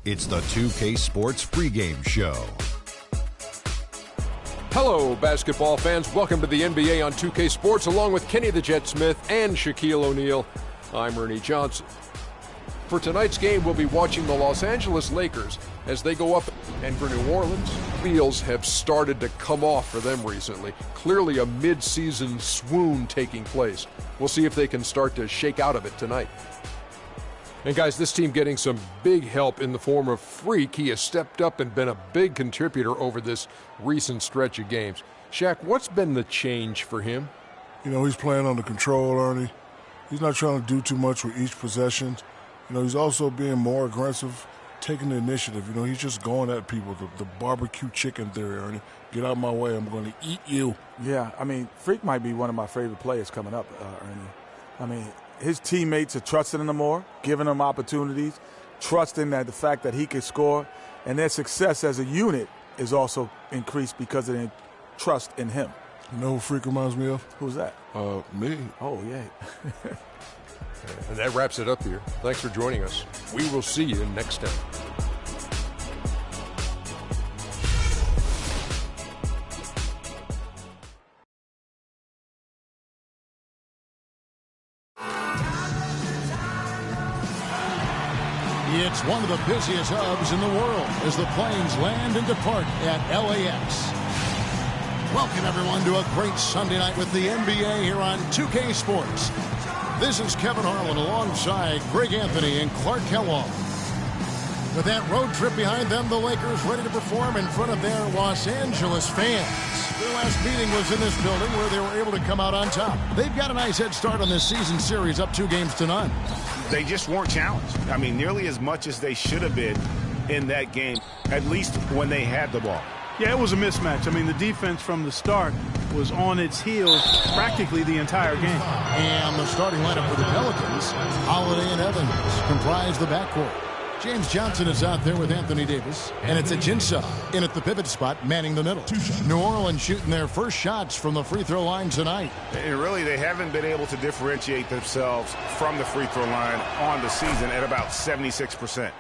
It's the 2K Sports pregame show. Hello, basketball fans. Welcome to the NBA on 2K Sports, along with Kenny the Jet Smith and Shaquille O'Neal. I'm Ernie Johnson. For tonight's game, we'll be watching the Los Angeles Lakers as they go up. And for New Orleans, wheels have started to come off for them recently. Clearly a mid-season swoon taking place. We'll see if they can start to shake out of it tonight. And guys, this team getting some big help in the form of Freak. He has stepped up and been a big contributor over this recent stretch of games. Shaq, what's been the change for him? You know, he's playing under control, Ernie. He's not trying to do too much with each possession. You know, he's also being more aggressive, taking the initiative. You know, he's just going at people. The barbecue chicken theory, Ernie. Get out of my way. I'm going to eat you. Yeah, I mean, Freak might be one of my favorite players coming up, Ernie. I mean, his teammates are trusting him more, giving him opportunities, trusting that the fact that he can score, and their success as a unit is also increased because of their trust in him. You know who Freak reminds me of? Who's that? Me. Oh, yeah. And that wraps it up here. Thanks for joining us. We will see you next time. It's one of the busiest hubs in the world as the planes land and depart at LAX. Welcome, everyone, to a great Sunday night with the NBA here on 2K Sports. This is Kevin Harlan alongside Greg Anthony and Clark Kellogg. With that road trip behind them, the Lakers ready to perform in front of their Los Angeles fans. Their last meeting was in this building where they were able to come out on top. They've got a nice head start on this season series, up 2-0. They just weren't challenged. I mean, nearly as much as they should have been in that game, at least when they had the ball. Yeah, it was a mismatch. I mean, the defense from the start was on its heels practically the entire game. And the starting lineup for the Pelicans, Holiday and Evans, comprise the backcourt. James Johnson is out there with Anthony Davis, and it's Ajinça in at the pivot spot, manning the middle. New Orleans shooting their first shots from the free throw line tonight. And really, they haven't been able to differentiate themselves from the free throw line on the season at about 76%.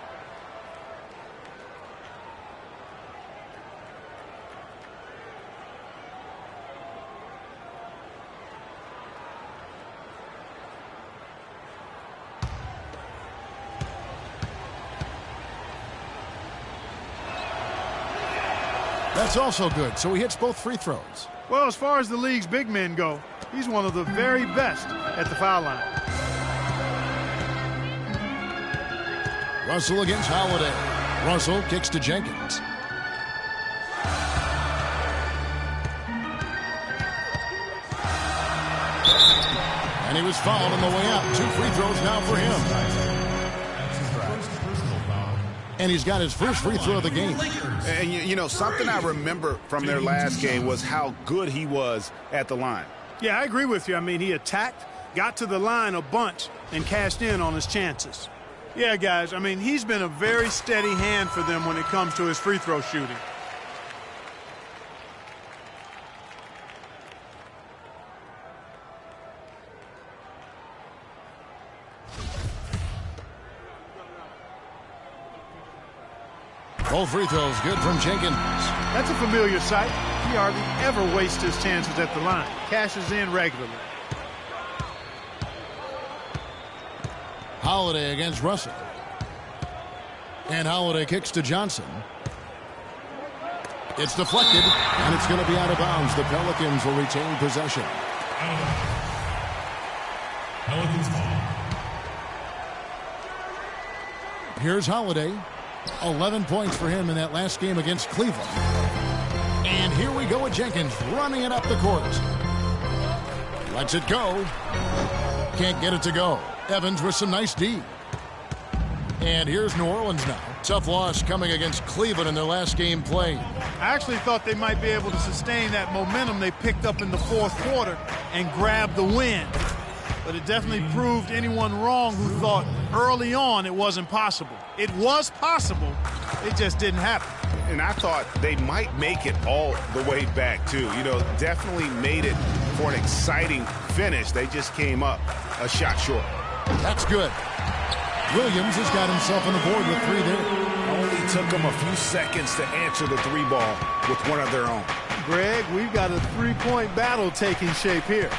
That's also good, so he hits both free throws. Well, as far as the league's big men go, he's one of the very best at the foul line. Russell against Holiday. Russell kicks to Jenkins. And he was fouled on the way out. 2 free throws now for him. And he's got his first free throw of the game. And, you know, something I remember from their last game was how good he was at the line. Yeah, I agree with you. I mean, he attacked, got to the line a bunch, and cashed in on his chances. Yeah, guys, I mean, he's been a very steady hand for them when it comes to his free throw shooting. Both free throws good from Jenkins. That's a familiar sight. He hardly ever wastes his chances at the line. Cashes in regularly. Holiday against Russell. And Holiday kicks to Johnson. It's deflected, and it's going to be out of bounds. The Pelicans will retain possession. Pelicans ball. Here's Holiday. 11 points for him in that last game against Cleveland. And here we go with Jenkins running it up the court. Lets it go. Can't get it to go. Evans with some nice D. And here's New Orleans now. Tough loss coming against Cleveland in their last game played. I actually thought they might be able to sustain that momentum they picked up in the fourth quarter and grab the win. But it definitely proved anyone wrong who thought early on it wasn't possible. It was possible. It just didn't happen. And I thought they might make it all the way back, too. You know, definitely made it for an exciting finish. They just came up a shot short. That's good. Williams has got himself on the board with 3 there. took them a few seconds to answer the three ball with one of their own. Greg, we've got a three-point battle taking shape here.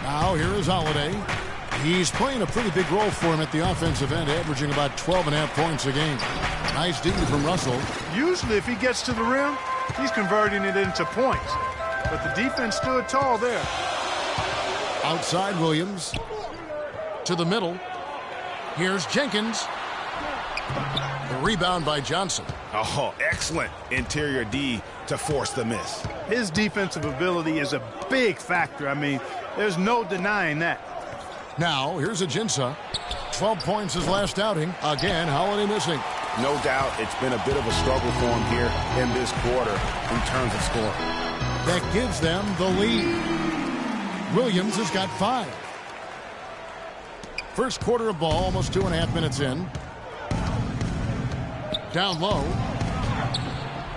Now here is Holiday. He's playing a pretty big role for him at the offensive end, averaging about 12.5 points a game. Nice D from Russell. Usually if he gets to the rim, he's converting it into points. But the defense stood tall there. Outside Williams. To the middle. Here's Jenkins. The rebound by Johnson. Oh, excellent interior D to force the miss. His defensive ability is a big factor. I mean, there's no denying that. Now, here's Ajinça. 12 points his last outing. Again, Holiday missing. No doubt it's been a bit of a struggle for him here in this quarter in terms of scoring. That gives them the lead. Williams has got 5. First quarter of ball, almost 2.5 minutes in. Down low.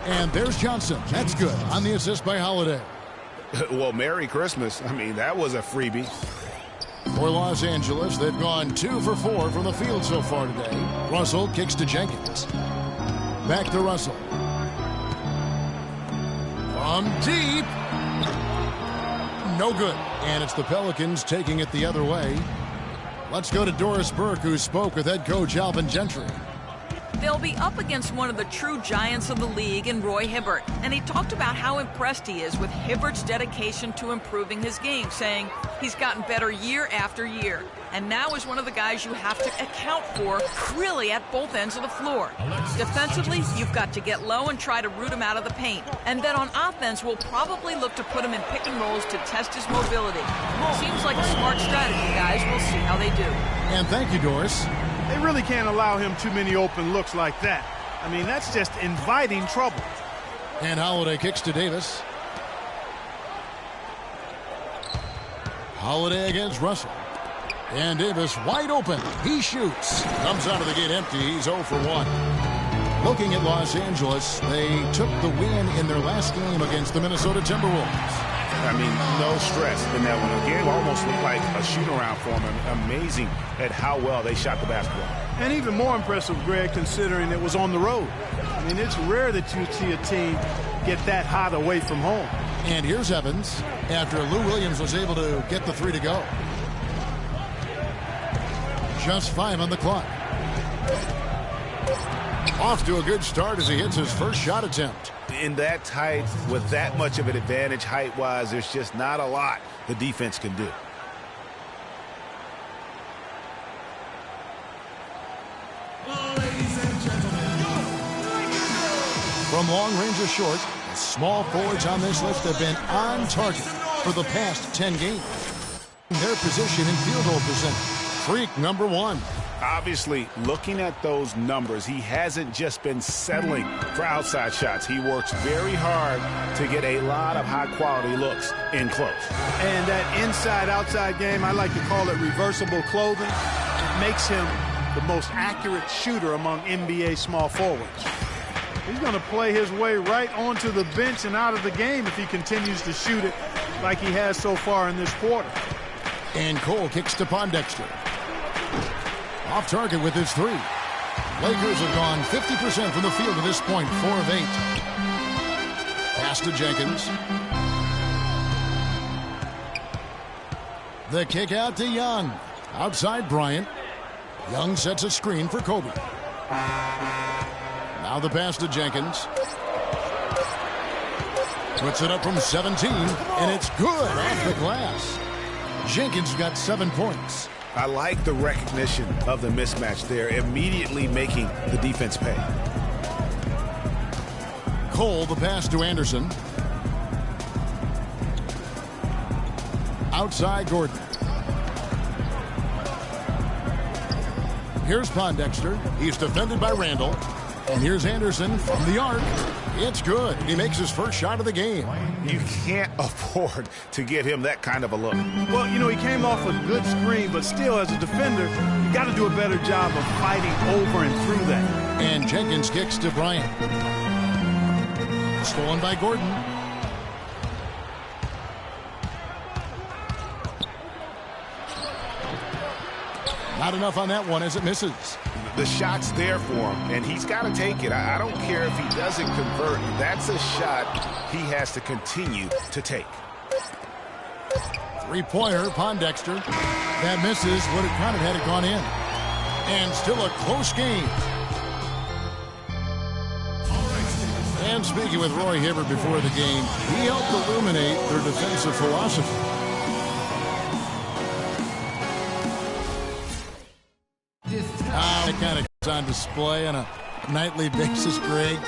And there's Johnson. That's good on the assist by Holiday. Well, Merry Christmas. I mean, that was a freebie. For Los Angeles, they've gone 2 for 4 from the field so far today. Russell kicks to Jenkins. Back to Russell. From deep. No good. And it's the Pelicans taking it the other way. Let's go to Doris Burke, who spoke with head coach Alvin Gentry. They'll be up against one of the true giants of the league in Roy Hibbert, and he talked about how impressed he is with Hibbert's dedication to improving his game, saying he's gotten better year after year, and now is one of the guys you have to account for really at both ends of the floor. Defensively, you've got to get low and try to root him out of the paint, and then on offense, we'll probably look to put him in pick and rolls to test his mobility. Seems like a smart strategy, guys. We'll see how they do. And thank you, Doris. They really can't allow him too many open looks like that. I mean, that's just inviting trouble. And Holiday kicks to Davis. Holiday against Russell. And Davis wide open. He shoots. Comes out of the gate empty. He's 0 for 1. Looking at Los Angeles, they took the win in their last game against the Minnesota Timberwolves. I mean, no stress in that one. The game almost looked like a shoot-around for them. Amazing at how well they shot the basketball. And even more impressive, Greg, considering it was on the road. I mean, it's rare that you see a team get that hot away from home. And here's Evans after Lou Williams was able to get the 3 to go. Just 5 on the clock. Off to a good start as he hits his first shot attempt. In that tight, with that much of an advantage height-wise, there's just not a lot the defense can do. Ladies and gentlemen, from long range or short, the small forwards on this list have been on target for the past 10 games. Their position in field goal percentage. Freak number 1. Obviously, looking at those numbers, he hasn't just been settling for outside shots. He works very hard to get a lot of high-quality looks in close. And that inside-outside game, I like to call it reversible clothing. It makes him the most accurate shooter among NBA small forwards. He's going to play his way right onto the bench and out of the game if he continues to shoot it like he has so far in this quarter. And Cole kicks to Pondexter. Off target with his 3. Lakers have gone 50% from the field to this point, 4 of 8. Pass to Jenkins. The kick out to Young. Outside Bryant. Young sets a screen for Kobe. Now the pass to Jenkins. Puts it up from 17, and it's good off the glass. Jenkins got 7 points. I like the recognition of the mismatch there, immediately making the defense pay. Cole, the pass to Anderson. Outside Gordon. Here's Pondexter. He's defended by Randall. And here's Anderson from the arc. It's good. He makes his first shot of the game. You can't afford to get him that kind of a look. Well, you know, he came off a good screen, but still, as a defender, you got to do a better job of fighting over and through that. And Jenkins kicks to Bryant. Stolen by Gordon. Not enough on that one as it misses. The shot's there for him, and he's got to take it. I don't care if he doesn't convert. That's a shot he has to continue to take. Three-pointer, Pondexter. That misses. Would have kind of had it gone in. And still a close game. And speaking with Roy Hibbert before the game, he helped illuminate their defensive philosophy. That kind of is on display on a nightly basis, Greg.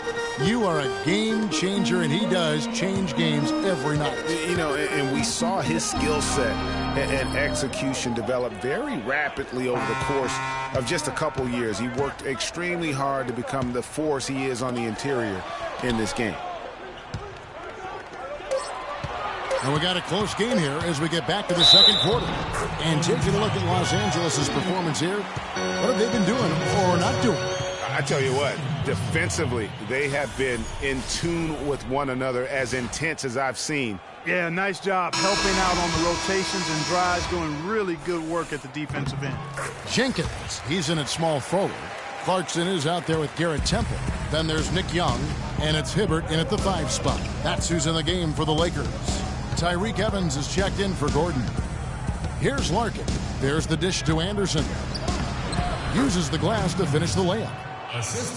You are a game changer, and he does change games every night. You know, and we saw his skill set and execution develop very rapidly over the course of just a couple years. He worked extremely hard to become the force he is on the interior in this game. And we got a close game here as we get back to the second quarter. And taking a look at Los Angeles' performance here, what have they been doing or not doing? I tell you what, defensively, they have been in tune with one another, as intense as I've seen. Yeah, nice job helping out on the rotations and drives, doing really good work at the defensive end. Jenkins, he's in at small forward. Clarkson is out there with Garrett Temple. Then there's Nick Young, and it's Hibbert in at the 5 spot. That's who's in the game for the Lakers. Tyreek Evans is checked in for Gordon. Here's Larkin. There's the dish to Anderson. Uses the glass to finish the layup.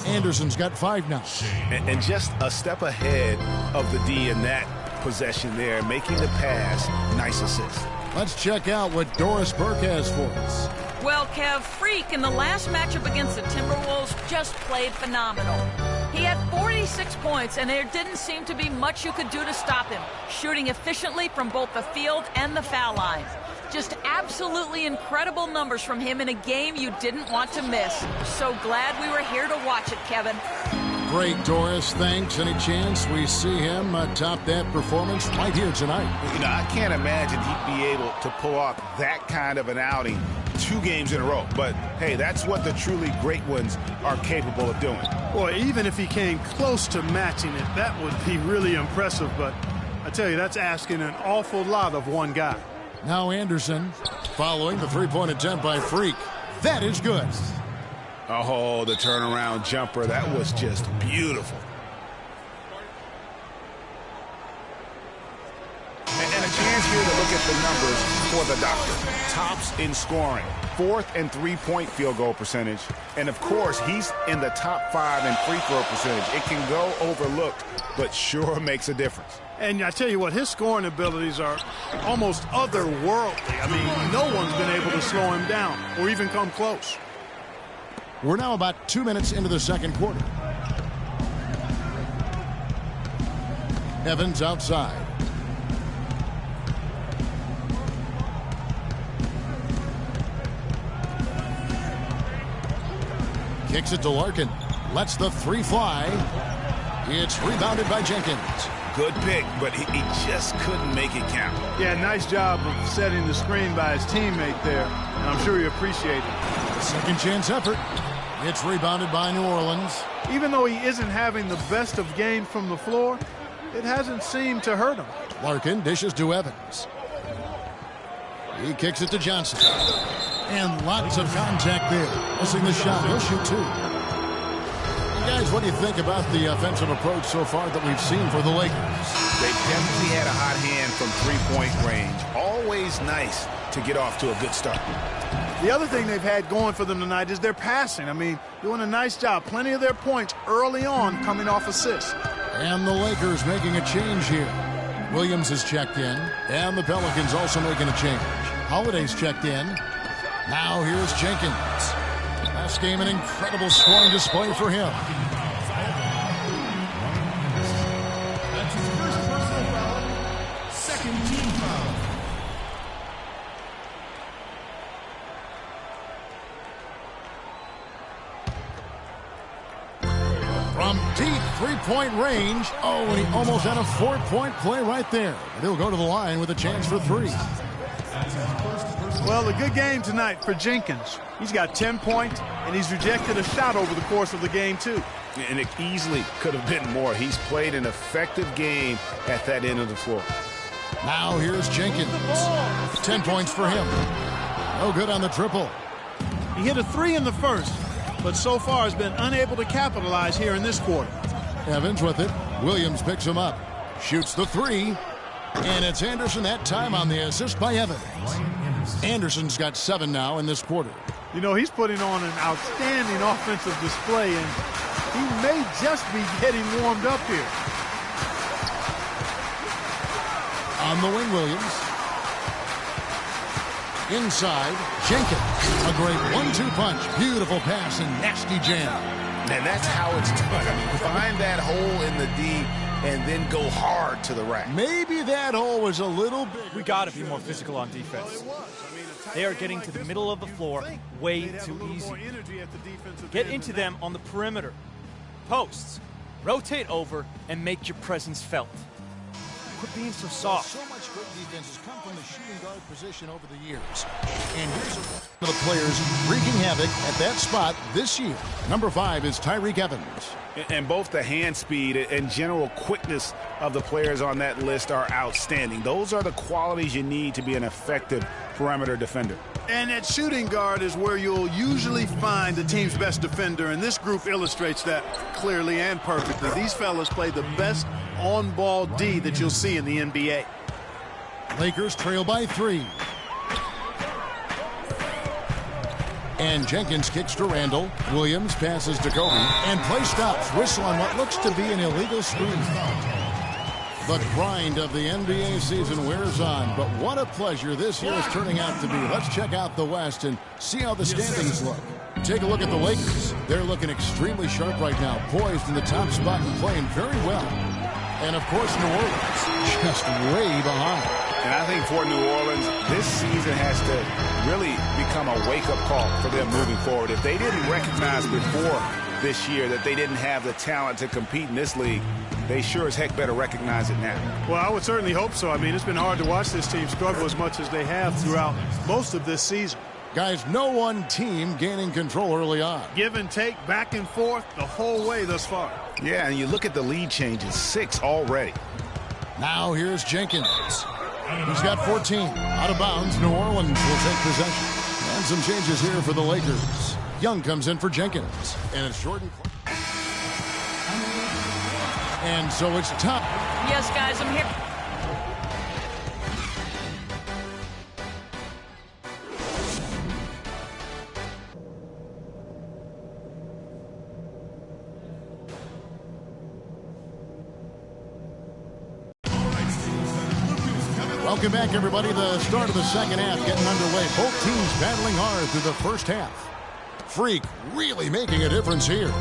Anderson's got 5 now. And just a step ahead of the D in that possession there, making the pass. Nice assist. Let's check out what Doris Burke has for us. Well, Kev, Freak in the last matchup against the Timberwolves just played phenomenal. He had 46 points, and there didn't seem to be much you could do to stop him, shooting efficiently from both the field and the foul line. Just absolutely incredible numbers from him in a game you didn't want to miss. So glad we were here to watch it, Kevin. Great, Doris. Thanks. Any chance we see him top that performance right here tonight? You know, I can't imagine he'd be able to pull off that kind of an outing 2 games in a row. But, hey, that's what the truly great ones are capable of doing. Boy, even if he came close to matching it, that would be really impressive. But I tell you, that's asking an awful lot of one guy. Now Anderson following the 3-point attempt by Freak. That is good. Oh, the turnaround jumper. That was just beautiful. And a chance here to look at the numbers for the doctor. Tops in scoring. 4th and 3-point field goal percentage. And, of course, he's in the top 5 in free throw percentage. It can go overlooked, but sure makes a difference. And I tell you what, his scoring abilities are almost otherworldly. I mean, no one's been able to slow him down or even come close. We're now about 2 minutes into the second quarter. Evans outside. Kicks it to Larkin. Lets the 3 fly. It's rebounded by Jenkins. Good pick, but he just couldn't make it count. Yeah, nice job of setting the screen by his teammate there, and I'm sure he appreciated it. Second chance effort. It's rebounded by New Orleans. Even though he isn't having the best of games from the floor, it hasn't seemed to hurt him. Larkin dishes to Evans. He kicks it to Johnson. And lots of contact there. Missing the shot. He'll shoot 2. Guys, what do you think about the offensive approach so far that we've seen for the Lakers? They definitely had a hot hand from 3-point range. Always nice to get off to a good start. The other thing they've had going for them tonight is their passing. I mean, doing a nice job. Plenty of their points early on coming off assists. And the Lakers making a change here. Williams is checked in, and the Pelicans also making a change. Holiday's checked in. Now here's Jenkins. Last game, an incredible scoring display for him. That's his first personal foul, second team foul. From deep 3-point range. Oh, and he almost had a 4-point play right there. But he'll go to the line with a chance for 3. Well, a good game tonight for Jenkins. He's got 10 points, and he's rejected a shot over the course of the game, too. And it easily could have been more. He's played an effective game at that end of the floor. Now here's Jenkins. 10 points for him. No good on the triple. He hit a 3 in the first. but so far has been unable to capitalize here in this quarter. Evans with it. Williams picks him up. Shoots the three. And it's Anderson that time on the assist by Evans. Anderson's got 7 now in this quarter. You know, he's putting on an outstanding offensive display, and he may just be getting warmed up here. On the wing, Williams. Inside, Jenkins. A great 1-2 punch. Beautiful pass and nasty jam. And that's how it's done. I mean, find that hole in the D and then go hard to the rack. Maybe that hole was a little big. We got to be more physical on defense. They are getting to the middle of the floor way too easy. Get into them on the perimeter. Posts. Rotate over and make your presence felt. Quit being so soft. So much good defense has come from the shooting guard position over the years. And here's one of the players wreaking havoc at that spot this year. Number 5 is Tyreke Evans. And both the hand speed and general quickness of the players on that list are outstanding. Those are the qualities you need to be an effective perimeter defender. And at shooting guard is where you'll usually find the team's best defender, and this group illustrates that clearly and perfectly. These fellas play the best on-ball D that you'll see in the NBA. Lakers trail by 3. And Jenkins kicks to Randall. Williams passes to Kobe. And play stops. Whistle on what looks to be an illegal screen. The grind of the NBA season wears on, but what a pleasure this year is turning out to be. Let's check out the West and see how the standings look. Take a look at the Lakers. They're looking extremely sharp right now, poised in the top spot and playing very well. And, of course, New Orleans just way behind. And I think for New Orleans, this season has to really become a wake-up call for them moving forward. If they didn't recognize before this year that they didn't have the talent to compete in this league, they sure as heck better recognize it now. Well, I would certainly hope so. I mean, it's been hard to watch this team struggle as much as they have throughout most of this season. Guys, no one team gaining control early on. Give and take, back and forth, the whole way thus far. Yeah, and you look at the lead changes, 6 already. Now here's Jenkins. He's got 14. Out of bounds, New Orleans will take possession. And some changes here for the Lakers. Young comes in for Jenkins. And it's Jordan. And so it's top. Yes, guys, I'm here. Welcome back, everybody. The start of the second half getting underway. Both teams battling hard through the first half. Freak really making a difference here.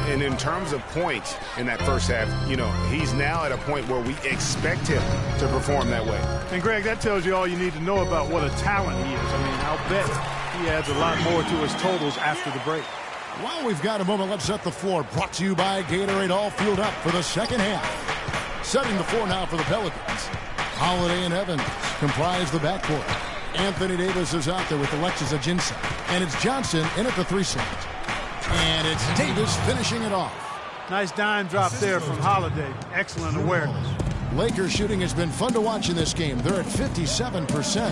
And in terms of points in that first half, you know, he's now at a point where we expect him to perform that way. And, Greg, that tells you all you need to know about what a talent he is. I mean, I'll bet he adds a lot more to his totals after the break. While we've got a moment, let's set the floor. Brought to you by Gatorade, all fueled up for the second half. Setting the floor now for the Pelicans. Holiday and Evans comprise the backcourt. Anthony Davis is out there with Alexis Ajinça. And it's Johnson in at the 3 slot. And it's Davis finishing it off. Nice dime drop there from Holiday. Excellent awareness. Lakers shooting has been fun to watch in this game. They're at 57%.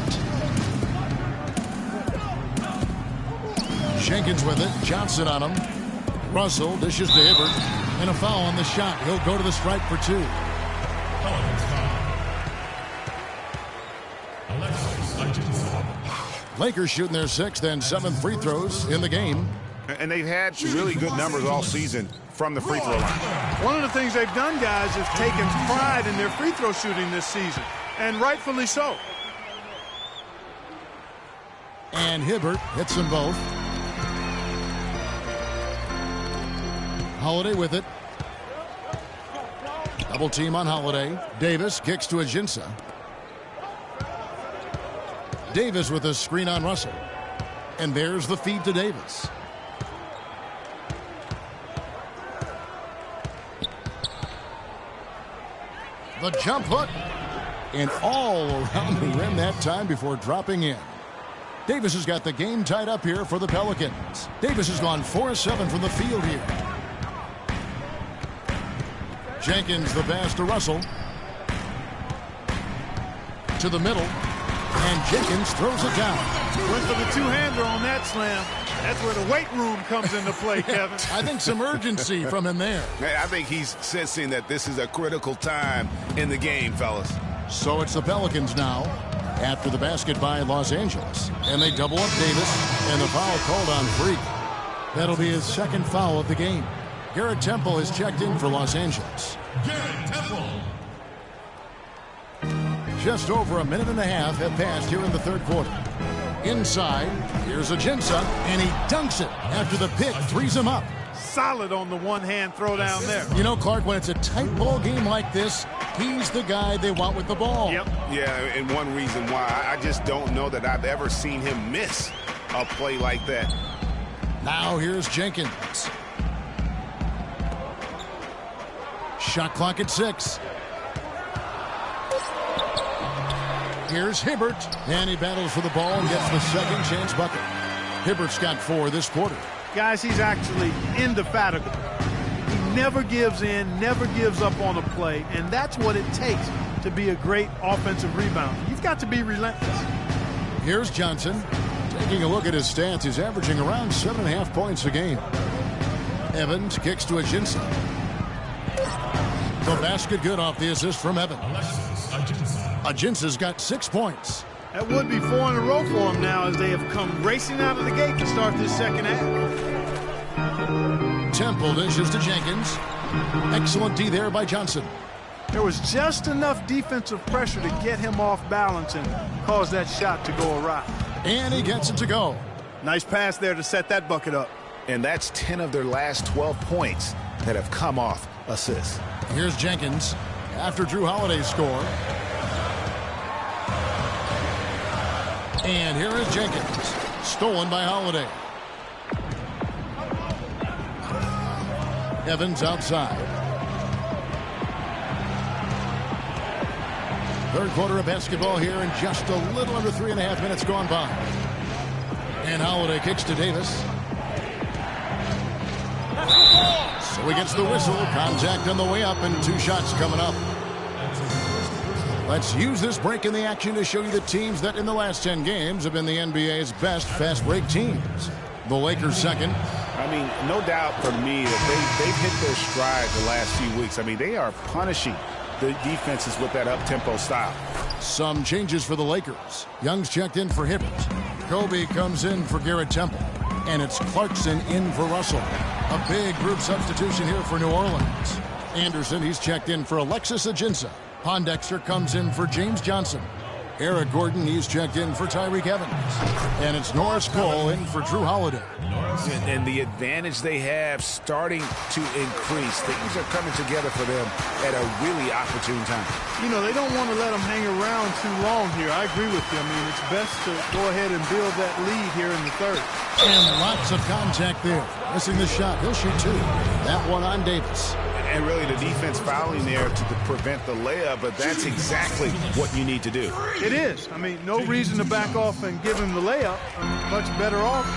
Jenkins with it. Johnson on him. Russell dishes to Hibbert. And a foul on the shot. He'll go to the stripe for 2. Lakers shooting their 6th and 7th free throws in the game. And they've had really good numbers all season from the free throw line. One of the things they've done, guys, is taken pride in their free throw shooting this season, and rightfully so. And Hibbert hits them both. Holiday with it. Double team on Holiday. Davis kicks to Ajinça. Davis with a screen on Russell. And there's the feed to Davis. The jump hook. And all around the rim that time before dropping in. Davis has got the game tied up here for the Pelicans. Davis has gone 4-7 from the field here. Jenkins the pass to Russell. To the middle. And Jenkins throws it down. Went for the two-hander on that slam. That's where the weight room comes into play, Kevin. I think some urgency from him there. I think he's sensing that this is a critical time in the game, fellas. So it's the Pelicans now after the basket by Los Angeles. And they double up Davis, and the foul called on Freak. That'll be his second foul of the game. Garrett Temple has checked in for Los Angeles. Garrett Temple. Just over a minute and a half have passed here in the third quarter. Inside, here's Ajinça, and he dunks it after the pick threes him up. Solid on the one-hand throw down there. You know, Clark, when it's a tight ball game like this, he's the guy they want with the ball. Yep. Yeah, and one reason why, I just don't know that I've ever seen him miss a play like that. Now here's Jenkins. Shot clock at 6. Here's Hibbert, and he battles for the ball and gets the second chance bucket. Hibbert's got 4 this quarter. Guys, he's actually indefatigable. He never gives in, never gives up on a play, and that's what it takes to be a great offensive rebounder. You've got to be relentless. Here's Johnson. Taking a look at his stats, he's averaging around 7.5 points a game. Evans kicks to Ajinça. The basket good off the assist from Evans. Ajinça's got 6 points. That would be 4 in a row for him now as they have come racing out of the gate to start this second half. Temple dishes to Jenkins. Excellent D there by Johnson. There was just enough defensive pressure to get him off balance and cause that shot to go awry. And he gets it to go. Nice pass there to set that bucket up. And that's 10 of their last 12 points that have come off assists. Here's Jenkins after Drew Holiday's score. And here is Jenkins. Stolen by Holiday. Evans outside. Third quarter of basketball here, and just a little under 3.5 minutes gone by. And Holiday kicks to Davis. So he gets the whistle. Contact on the way up, and 2 shots coming up. Let's use this break in the action to show you the teams that in the last 10 games have been the NBA's best fast break teams. The Lakers second. I mean, no doubt for me that they've hit their stride the last few weeks. I mean, they are punishing the defenses with that up-tempo style. Some changes for the Lakers. Young's checked in for Hibbert. Kobe comes in for Garrett Temple. And it's Clarkson in for Russell. A big group substitution here for New Orleans. Anderson, he's checked in for Alexis Ajinça. Pondexter comes in for James Johnson. Eric Gordon, he's checked in for Tyreke Evans. And it's Norris Cole in for Drew Holiday. And the advantage they have starting to increase. Things are coming together for them at a really opportune time. You know, they don't want to let them hang around too long here. I agree with you. I mean, it's best to go ahead and build that lead here in the third. And lots of contact there. Missing the shot. He'll shoot 2. That one on Davis. And really the defense fouling there to prevent the layup, but that's exactly what you need to do. It is. I mean, no reason to back off and give him the layup. Much better off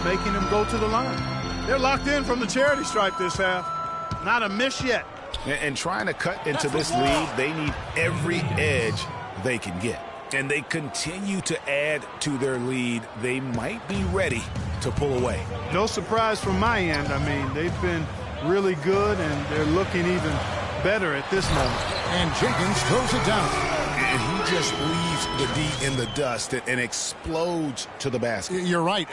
making him go to the line. They're locked in from the charity stripe this half. Not a miss yet. And trying to cut into this lead, they need every edge they can get. And they continue to add to their lead. They might be ready to pull away. No surprise from my end. I mean, they've been really good, and they're looking even better at this moment. And Jenkins throws it down. And he just leaves the D in the dust and explodes to the basket. You're right.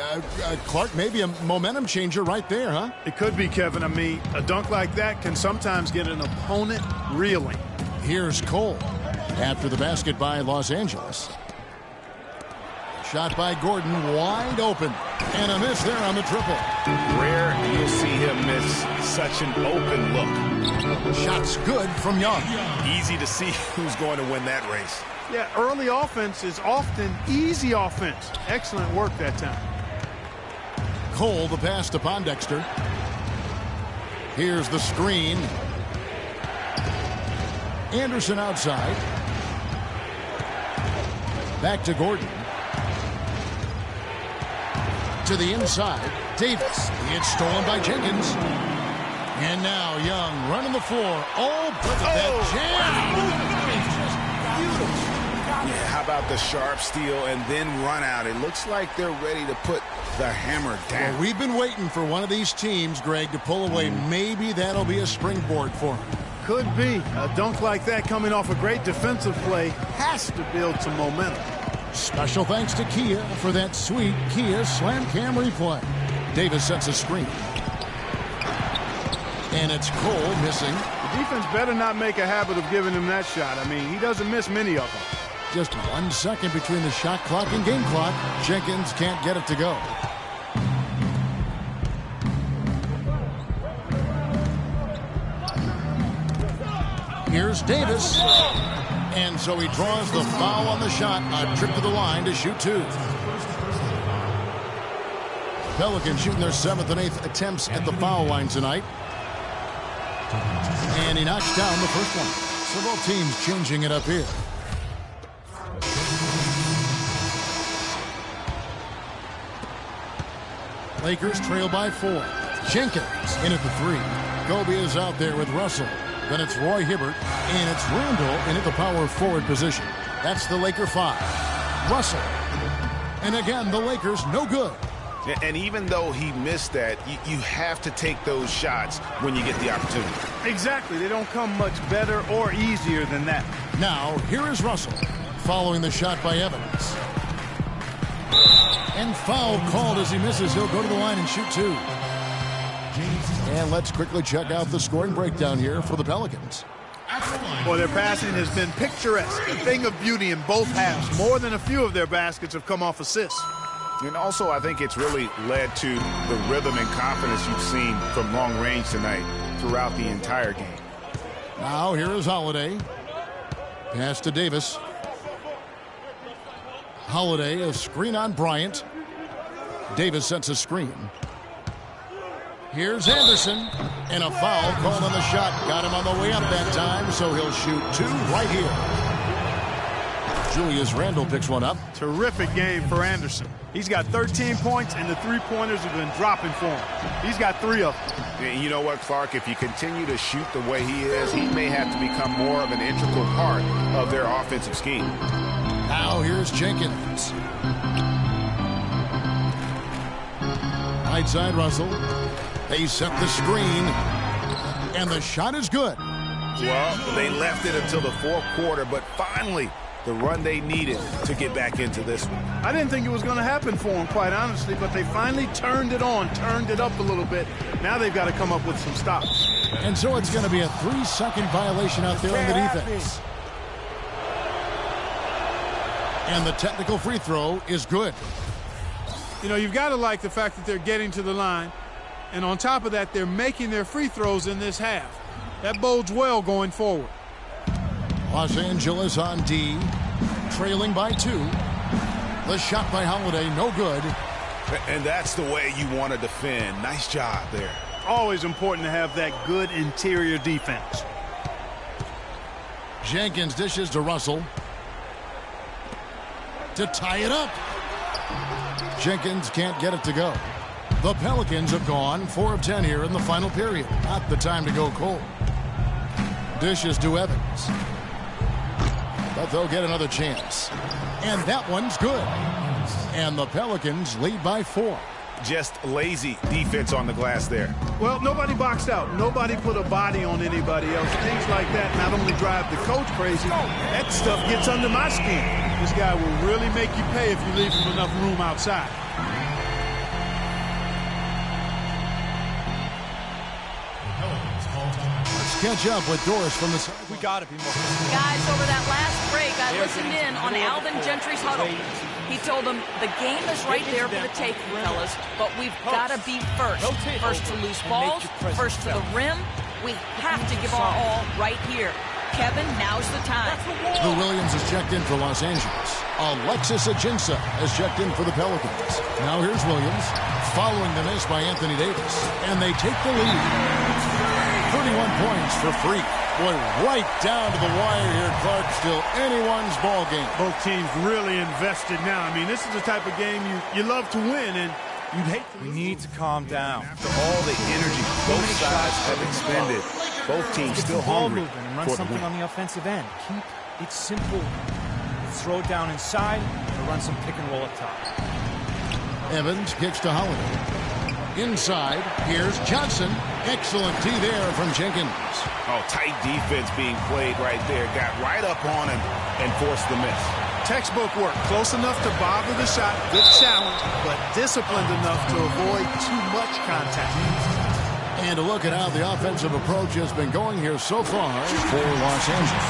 Clark, maybe a momentum changer right there, huh? It could be, Kevin. I mean, a dunk like that can sometimes get an opponent reeling. Here's Cole after the basket by Los Angeles. Shot by Gordon, wide open. And a miss there on the triple. Rare you'll see him miss such an open look. Shot's good from Young. Easy to see who's going to win that race. Yeah, early offense is often easy offense. Excellent work that time. Cole, the pass to Pondexter. Here's the screen. Anderson outside. Back to Gordon. To the inside, Davis. It's stolen by Jenkins. And now Young running the floor. Oh, but that jam! Yeah, How about the sharp steal and then run out? It looks like they're ready to put the hammer down. Well, we've been waiting for one of these teams, Greg, to pull away. Maybe that'll be a springboard for them. Could be. A dunk like that coming off a great defensive play has to build some momentum. Special thanks to Kia for that sweet Kia Slam Cam replay. Davis sets a screen. And it's Cole missing. The defense better not make a habit of giving him that shot. I mean, he doesn't miss many of them. Just 1 second between the shot clock and game clock. Jenkins can't get it to go. Here's Davis. And so he draws the foul on the shot. A trip to the line to shoot 2. Pelicans shooting their 7th and 8th attempts at the foul line tonight. And he knocks down the first one. So both teams changing it up here. Lakers trail by 4. Jenkins in at the 3. Kobe is out there with Russell. Then it's Roy Hibbert, and it's Randall in at the power forward position. That's the Laker 5. Russell. And again, the Lakers no good. And even though he missed that, you have to take those shots when you get the opportunity. Exactly. They don't come much better or easier than that. Now, here is Russell following the shot by Evans. And foul called as he misses. He'll go to the line and shoot 2. And let's quickly check out the scoring breakdown here for the Pelicans. Well, their passing has been picturesque, a thing of beauty in both halves. More than a few of their baskets have come off assists. And also, I think it's really led to the rhythm and confidence you've seen from long range tonight throughout the entire game. Now, here is Holiday. Pass to Davis. Holiday, a screen on Bryant. Davis sets a screen. Here's Anderson. And a foul called on the shot. Got him on the way up that time, so he'll shoot 2 right here. Julius Randle picks one up. Terrific game for Anderson. He's got 13 points, and the three-pointers have been dropping for him. He's got 3 of them. And you know what, Clark? If you continue to shoot the way he is, he may have to become more of an integral part of their offensive scheme. Now here's Jenkins. Right side, Russell. They set the screen, and the shot is good. Well, they left it until the fourth quarter, but finally, the run they needed to get back into this one. I didn't think it was going to happen for them, quite honestly, but they finally turned it on, turned it up a little bit. Now they've got to come up with some stops. And so it's going to be a 3-second violation out there on the defense. And the technical free throw is good. You know, you've got to like the fact that they're getting to the line. And on top of that, they're making their free throws in this half. That bodes well going forward. Los Angeles on D, trailing by 2. The shot by Holiday, no good. And that's the way you want to defend. Nice job there. Always important to have that good interior defense. Jenkins dishes to Russell to tie it up. Jenkins can't get it to go. The Pelicans have gone 4 of 10 here in the final period. Not the time to go cold. Dishes to Evans. But they'll get another chance. And that one's good. And the Pelicans lead by 4. Just lazy defense on the glass there. Well, nobody boxed out. Nobody put a body on anybody else. Things like that not only drive the coach crazy, that stuff gets under my skin. This guy will really make you pay if you leave him enough room outside. Catch up with Doris from the side. We got to be more. Guys, over that last break, I listened in on Alvin Gentry's huddle. He told them the game is right there for the taking, fellas, but we've got to be first. First to loose balls, first to the rim. We have to give our all right here. Kevin, now's the time. Lou Williams is checked in for Los Angeles. Alexis Ajinça has checked in for the Pelicans. Now here's Williams, following the miss by Anthony Davis. And they take the lead. 31 points for Freak. Boy, right down to the wire here, Clark. Still anyone's ball game. Both teams really invested now. I mean, this is the type of game you love to win, and you'd hate to lose. We need to calm down. After all the energy both sides have expended, both teams still hungry and run something on the offensive end. Keep it simple. throw it down inside or run some pick and roll up top. Evans kicks to Holiday. Inside, here's Johnson. Excellent D there from Jenkins. Oh, tight defense being played right there. Got right up on him and forced the miss. Textbook work. Close enough to bother the shot. Good challenge, but disciplined enough to avoid too much contact. And a look at how the offensive approach has been going here so far for Los Angeles.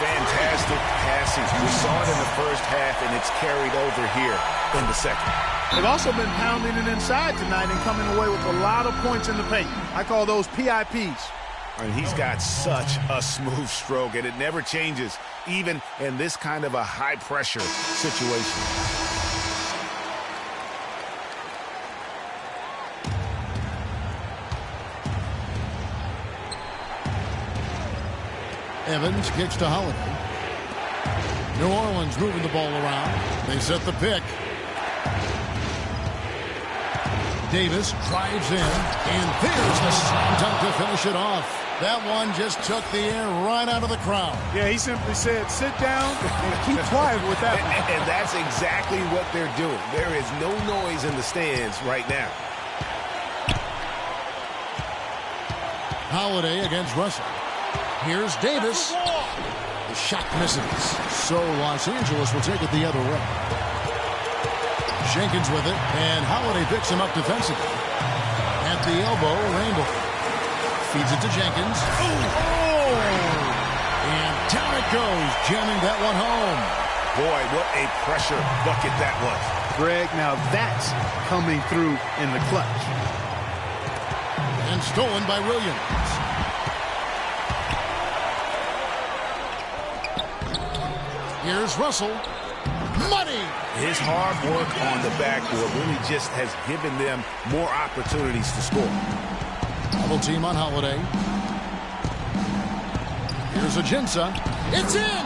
Fantastic passing. We saw it in the first half, and it's carried over here in the second. They've also been pounding it inside tonight and coming away with a lot of points in the paint. I call those PIPs. And he's got such a smooth stroke, and it never changes, even in this kind of a high-pressure situation. Evans kicks to Holiday. New Orleans moving the ball around. They set the pick. Davis drives in, and there's the slam dunk to finish it off. That one just took the air right out of the crowd. Yeah, he simply said, sit down and keep quiet with that one. And that's exactly what they're doing. There is no noise in the stands right now. Holiday against Russell. Here's Davis. The shot misses. So Los Angeles will take it the other way. Jenkins with it, and Holiday picks him up defensively. At the elbow, Rainbow feeds it to Jenkins. Oh! And down it goes, jamming that one home. Boy, what a pressure bucket that was. Greg, now that's coming through in the clutch. And stolen by Williams. Here's Russell. Money! His hard work on the backboard really just has given them more opportunities to score. Double team on Holiday. Here's Ajinça. It's in!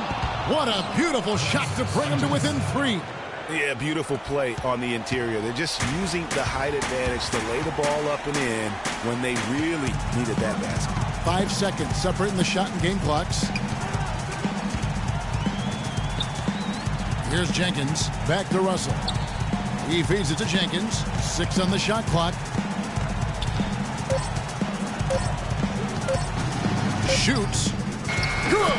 What a beautiful shot to bring him to within 3. Yeah, beautiful play on the interior. They're just using the height advantage to lay the ball up and in when they really needed that basket. 5 seconds separating the shot and game clocks. Here's Jenkins, back to Russell. He feeds it to Jenkins. 6 on the shot clock. Shoots. Good!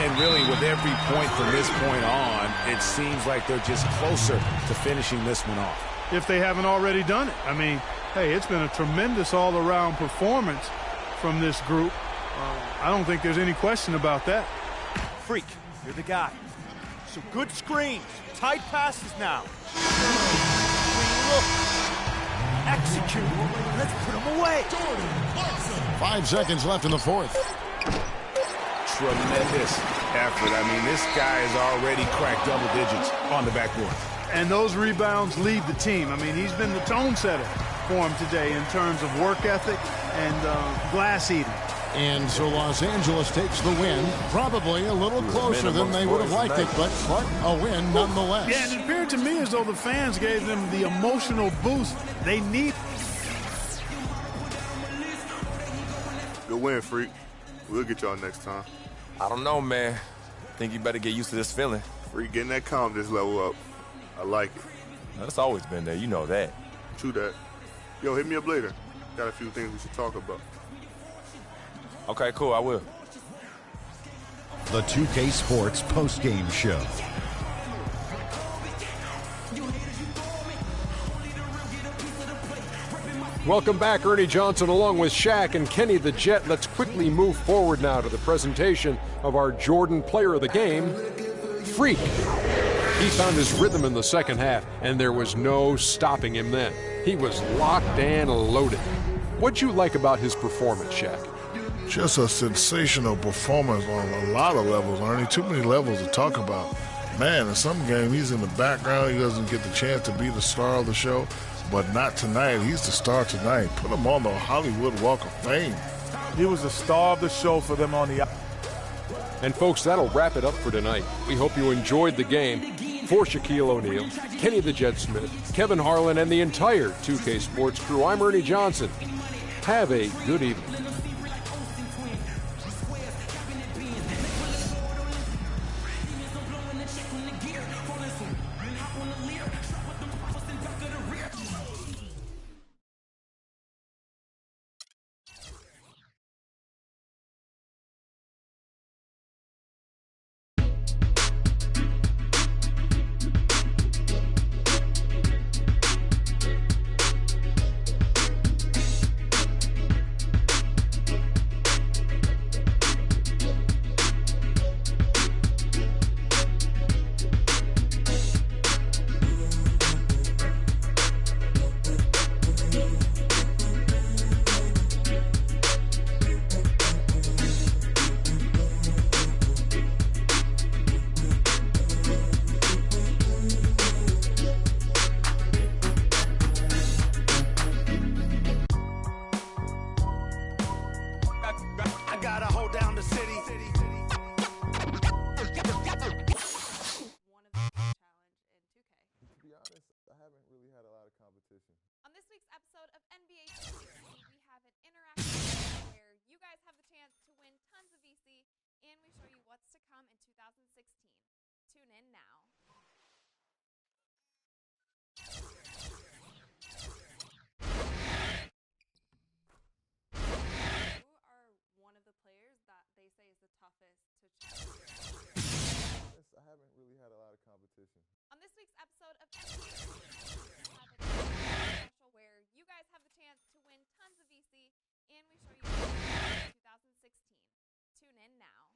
And really, with every point from this point on, it seems like they're just closer to finishing this one off. If they haven't already done it. I mean, hey, it's been a tremendous all-around performance from this group. I don't think there's any question about that. Freak, you're the guy. Some good screens, tight passes now. Look, execute. Let's put them away. 5 seconds left in the fourth. Tremendous effort. I mean, this guy has already cracked double digits on the backboard. And those rebounds lead the team. I mean, he's been the tone setter for him today in terms of work ethic and glass eating. And so Los Angeles takes the win, probably a little closer than they would have liked it, but a win nonetheless. Yeah, and it appeared to me as though the fans gave them the emotional boost they need. Good win, Freak. We'll get y'all next time. I don't know, man. Think you better get used to this feeling. Freak, getting that confidence level up. I like it. That's always been there. You know that. True that. Yo, hit me up later. Got a few things we should talk about. Okay, cool. I will. The 2K Sports postgame show. Welcome back, Ernie Johnson, along with Shaq and Kenny the Jet. Let's quickly move forward now to the presentation of our Jordan Player of the Game, Freak. He found his rhythm in the second half, and there was no stopping him then. He was locked and loaded. What'd you like about his performance, Shaq? Just a sensational performance on a lot of levels, Ernie. Too many levels to talk about. Man, in some game, he's in the background. He doesn't get the chance to be the star of the show, but not tonight. He's the star tonight. Put him on the Hollywood Walk of Fame. He was the star of the show for them on the... And folks, that'll wrap it up for tonight. We hope you enjoyed the game. For Shaquille O'Neal, Kenny the Jet Smith, Kevin Harlan, and the entire 2K Sports crew, I'm Ernie Johnson. Have a good evening. really had a lot of competition. On this week's episode of NBA 2K, we have an interactive game where you guys have the chance to win tons of VC, and we show you what's to come in 2016. Tune in now. Who are one of the players that they say is the toughest to challenge? I haven't really had a lot of competition. On this week's episode of NBA 2K, we have an special where you guys have the chance to win tons of VC, and we show you what's to come in 2016. Tune in now.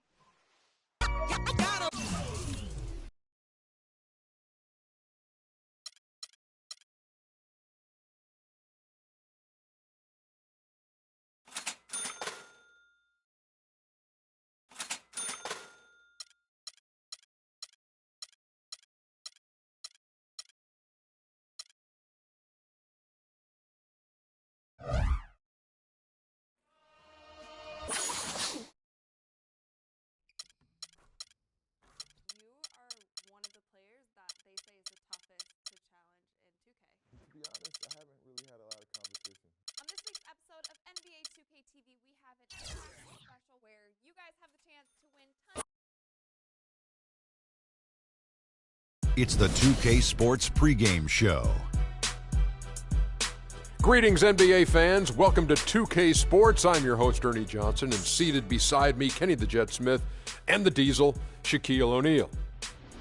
To be honest, I haven't really had a lot of competition. On this week's episode of NBA 2K TV, we have an interactive special where you guys have the chance to win tons. It's the 2K Sports pregame show. Greetings, NBA fans. Welcome to 2K Sports. I'm your host, Ernie Johnson, and seated beside me, Kenny the Jet Smith, and the Diesel, Shaquille O'Neal.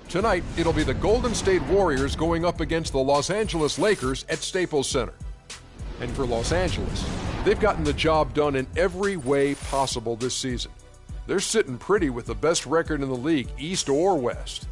Tonight, it'll be the Golden State Warriors going up against the Los Angeles Lakers at Staples Center. And for Los Angeles, they've gotten the job done in every way possible this season. They're sitting pretty with the best record in the league, East or West.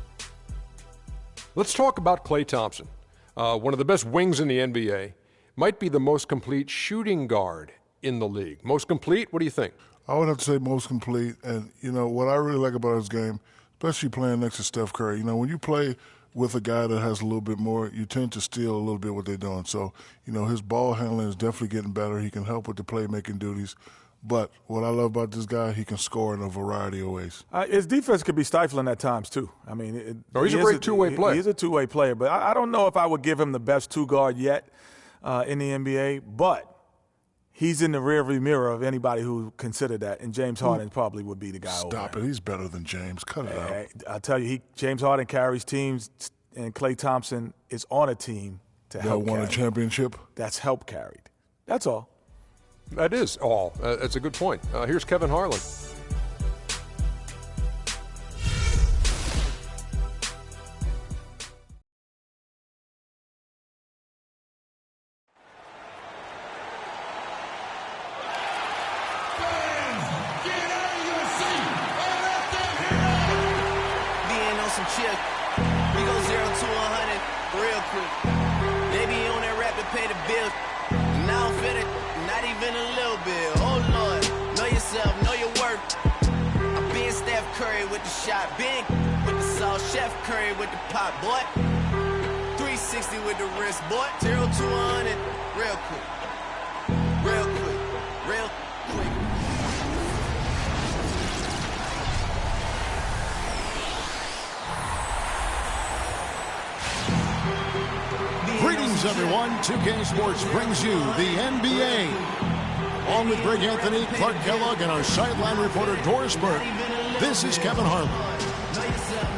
Let's talk about Klay Thompson, one of the best wings in the NBA, might be the most complete shooting guard in the league. Most complete? What do you think? I would have to say most complete. And, you know, what I really like about his game, especially playing next to Steph Curry. You know, when you play with a guy that has a little bit more, you tend to steal a little bit what they're doing. So, you know, his ball handling is definitely getting better. He can help with the playmaking duties. But what I love about this guy, he can score in a variety of ways. His defense could be stifling at times, too. I mean, he's a great two-way player. He's a two-way player. But I don't know if I would give him the best two-guard yet in the NBA. But he's in the rearview mirror of anybody who considered that, and James Harden probably would be the guy. Stop it. He's better than James. Cut it out. I tell you, James Harden carries teams, and Klay Thompson is on a team to help carry. Won a championship? That's help carried. That's all. That is all. That's a good point. Here's Kevin Harlan. Greetings, everyone. 2K Sports brings you the NBA. Along with Greg Anthony, Clark Kellogg, and our sideline reporter, Doris Burke, this is Kevin Harlan.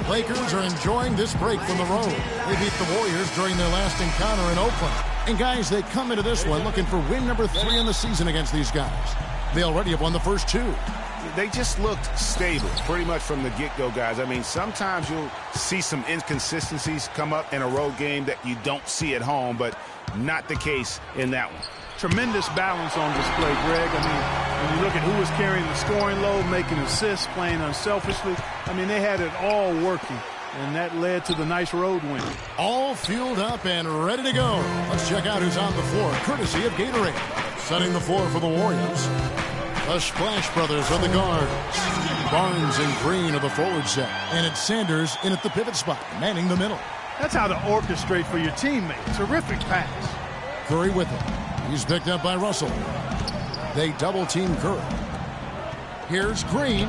Lakers are enjoying this break from the road. They beat the Warriors during their last encounter in Oakland. And, guys, they come into this one looking for win number 3 in the season against these guys. They already have won the first 2. They just looked stable pretty much from the get-go, guys. I mean, sometimes you'll see some inconsistencies come up in a road game that you don't see at home, but not the case in that one. Tremendous balance on display, Greg. I mean, when you look at who was carrying the scoring load, making assists, playing unselfishly, I mean, they had it all working, and that led to the nice road win. All fueled up and ready to go. Let's check out who's on the floor, courtesy of Gatorade. Setting the floor for the Warriors, the Splash Brothers are the guards. Barnes and Green are the forward set. And it's Sanders in at the pivot spot, manning the middle. That's how to orchestrate for your teammate. Terrific pass. Curry with it. He's picked up by Russell. They double-team Curry. Here's Green.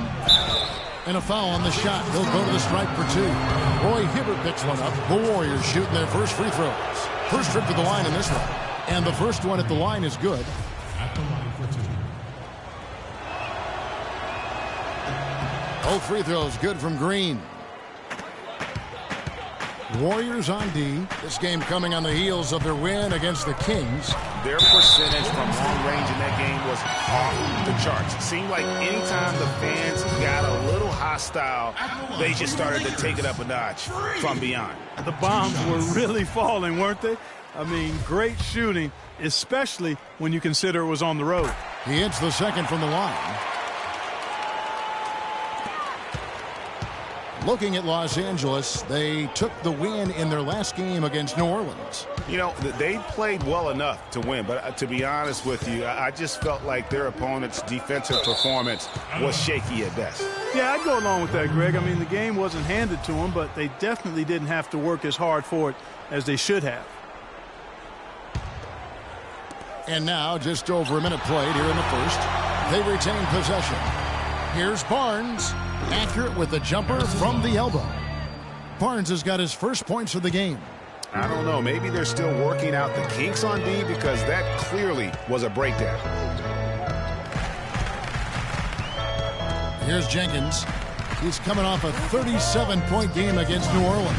And a foul on the shot. He'll go to the stripe for 2. Roy Hibbert picks one up. The Warriors shooting their first free throws. First trip to the line in this one. And the first one at the line is good. At the line for 2. Both free throws good from Green. Warriors on D. This game coming on the heels of their win against the Kings. Their percentage from long range in that game was off the charts. It seemed like anytime the fans got a little hostile, they just started to take it up a notch from beyond. The bombs were really falling, weren't they? I mean, great shooting, especially when you consider it was on the road. He hits the second from the line. Looking at Los Angeles, they took the win in their last game against New Orleans. You know, they played well enough to win, but to be honest with you, I just felt like their opponent's defensive performance was shaky at best. Yeah, I'd go along with that, Greg. I mean, the game wasn't handed to them, but they definitely didn't have to work as hard for it as they should have. And now, just over a minute played here in the first, they retain possession. Here's Barnes, accurate with the jumper from the elbow. Barnes has got his first points of the game. I don't know. Maybe they're still working out the kinks on D, because that clearly was a breakdown. Here's Jenkins. He's coming off a 37-point game against New Orleans.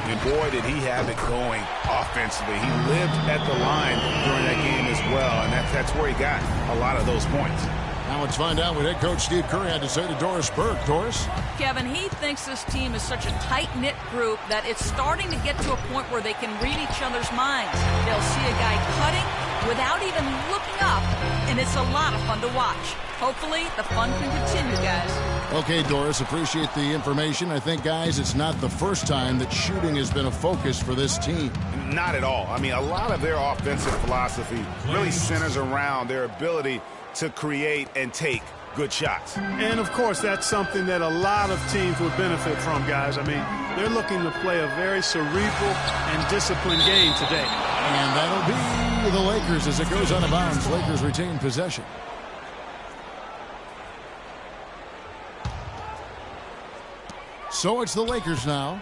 And boy, did he have it going offensively. He lived at the line during that game as well, and that's where he got a lot of those points. Now let's find out what head coach Steve Curry had to say to Doris Burke. Doris? Kevin, he thinks this team is such a tight-knit group that it's starting to get to a point where they can read each other's minds. They'll see a guy cutting without even looking up, and it's a lot of fun to watch. Hopefully, the fun can continue, guys. Okay, Doris, appreciate the information. I think, guys, it's not the first time that shooting has been a focus for this team. Not at all. I mean, a lot of their offensive philosophy really centers around their ability to create and take good shots. And, of course, that's something that a lot of teams would benefit from, guys. I mean, they're looking to play a very cerebral and disciplined game today. And that'll be the Lakers as it goes out of bounds. Lakers retain possession. So it's the Lakers now.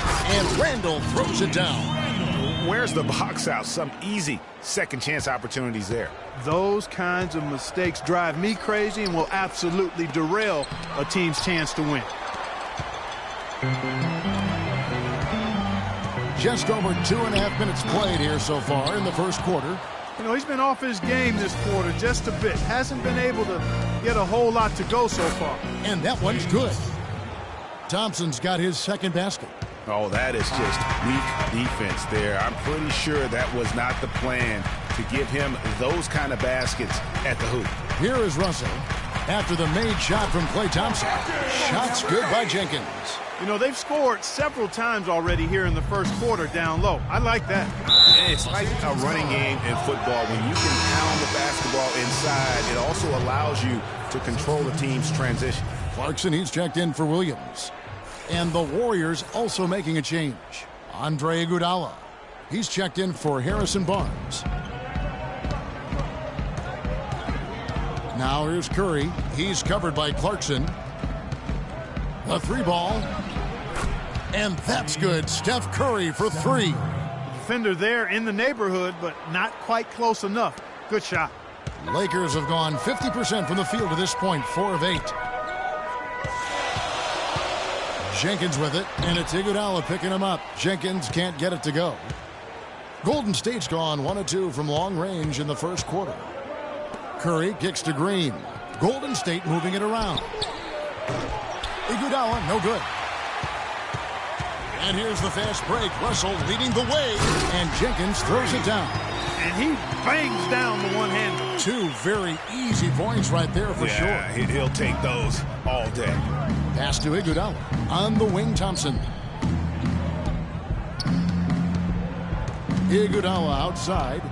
And Randall throws it down. Where's the box out? Some easy second chance opportunities there. Those kinds of mistakes drive me crazy and will absolutely derail a team's chance to win. Just over 2.5 minutes played here so far in the first quarter. You know, he's been off his game this quarter just a bit. Hasn't been able to get a whole lot to go so far. And that one's good. Thompson's got his second basket. Oh, that is just weak defense there. I'm pretty sure that was not the plan to give him those kind of baskets at the hoop. Here is Russell after the made shot from Klay Thompson. Shots good by Jenkins. You know, they've scored several times already here in the first quarter down low. I like that. It's like a running game in football. When you can pound the basketball inside, it also allows you to control the team's transition. Clarkson, he's checked in for Williams. And the Warriors also making a change. Andre Iguodala. He's checked in for Harrison Barnes. Now here's Curry. He's covered by Clarkson. The three ball. And that's good. Steph Curry for three. Defender there in the neighborhood, but not quite close enough. Good shot. Lakers have gone 50% from the field to this point, 4 of 8. Jenkins with it, and it's Iguodala picking him up. Jenkins can't get it to go. Golden State's gone 1 of 2 from long range in the first quarter. Curry kicks to Green. Golden State moving it around. Iguodala, no good. And here's the fast break. Russell leading the way, and Jenkins throws it down. And he bangs down the one-hander. 2 very easy points right there for sure. Yeah, he'll take those all day. Pass to Iguodala. On the wing, Thompson. Iguodala outside.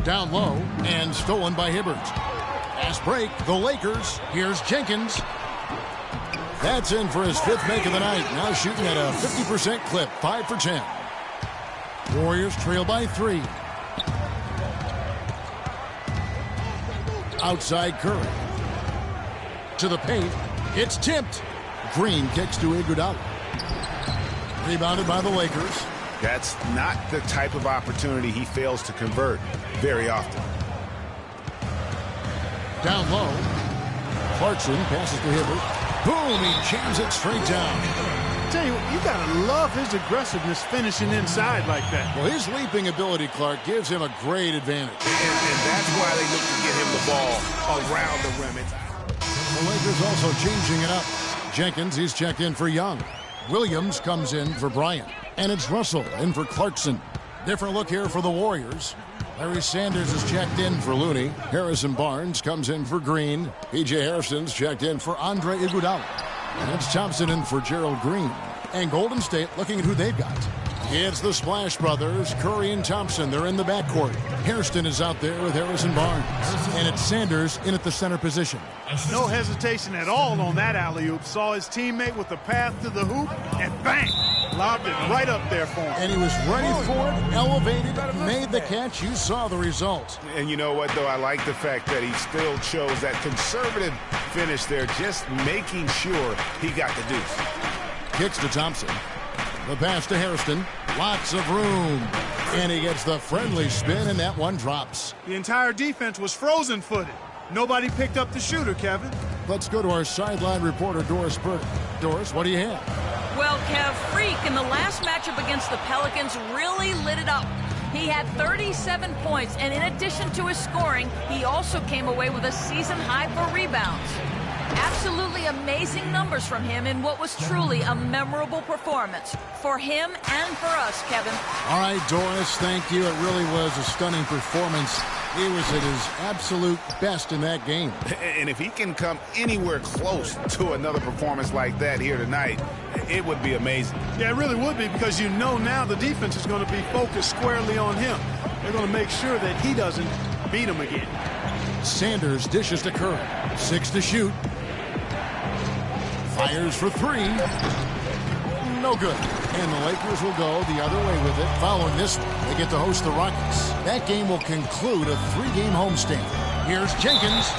Down low, and stolen by Hibbert. Fast break, the Lakers. Here's Jenkins. That's in for his 5th make of the night. Now shooting at a 50% clip, 5 for 10. Warriors trail by 3. Outside Curry. To the paint. It's tipped. Green kicks to Iguodala. Rebounded by the Lakers. That's not the type of opportunity he fails to convert very often. Down low. Clarkson passes to Hibbert. Boom, he jams it straight down. I tell you, you got to love his aggressiveness finishing inside like that. Well, his leaping ability, Clark, gives him a great advantage. And that's why they look to get him the ball around the rim. The Lakers also changing it up. Jenkins, he's checked in for Young. Williams comes in for Bryant. And it's Russell in for Clarkson. Different look here for the Warriors. Larry Sanders is checked in for Looney. Harrison Barnes comes in for Green. P.J. Harrison's checked in for Andre Iguodala. And it's Thompson in for Gerald Green. And Golden State looking at who they've got. It's the Splash Brothers, Curry and Thompson. They're in the backcourt. Hairston is out there with Harrison Barnes. And it's Sanders in at the center position. No hesitation at all on that alley-oop. Saw his teammate with the path to the hoop, and bang! Lobbed it right up there for him. And he was ready for it, elevated, made the catch. You saw the result. And you know what, though? I like the fact that he still chose that conservative finish there, just making sure he got the deuce. Kicks to Thompson. The pass to Hairston. Lots of room. And he gets the friendly spin, and that one drops. The entire defense was frozen-footed. Nobody picked up the shooter, Kevin. Let's go to our sideline reporter, Doris Burke. Doris, what do you have? Well, Kev, Freak in the last matchup against the Pelicans really lit it up. He had 37 points, and in addition to his scoring, he also came away with a season high for rebounds. Absolutely amazing numbers from him in what was truly a memorable performance for him and for us, Kevin. All right, Doris, thank you. It really was a stunning performance. He was at his absolute best in that game. And if he can come anywhere close to another performance like that here tonight, it would be amazing. Yeah, it really would be, because you know now the defense is going to be focused squarely on him. They're going to make sure that he doesn't beat him again. Sanders dishes to Curry. 6 to shoot. Fires for 3. No good. And the Lakers will go the other way with it. Following this one, they get to host the Rockets. That game will conclude a 3-game homestand. Here's Jenkins.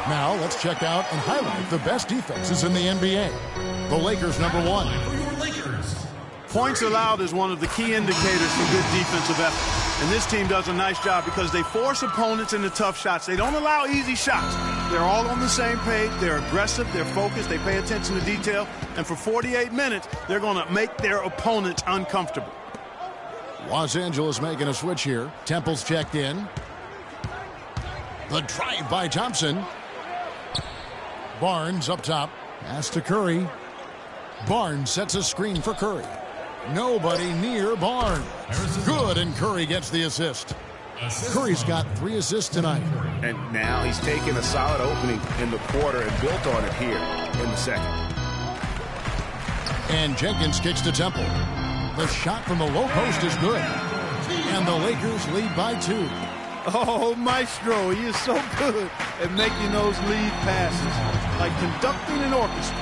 Now let's check out and highlight the best defenses in the NBA. The Lakers, number 1. Points allowed is one of the key indicators for good defensive effort. And this team does a nice job because they force opponents into tough shots. They don't allow easy shots. They're all on the same page. They're aggressive. They're focused. They pay attention to detail. And for 48 minutes, they're going to make their opponents uncomfortable. Los Angeles making a switch here. Temple's checked in. The drive by Thompson. Barnes up top. Pass to Curry. Barnes sets a screen for Curry. Nobody near Barnes. Good, and Curry gets the assist. Curry's got 3 assists tonight. And now he's taken a solid opening in the quarter and built on it here in the second. And Jenkins kicks to Temple. The shot from the low post is good. And the Lakers lead by 2. Oh, Maestro, he is so good at making those lead passes, like conducting an orchestra.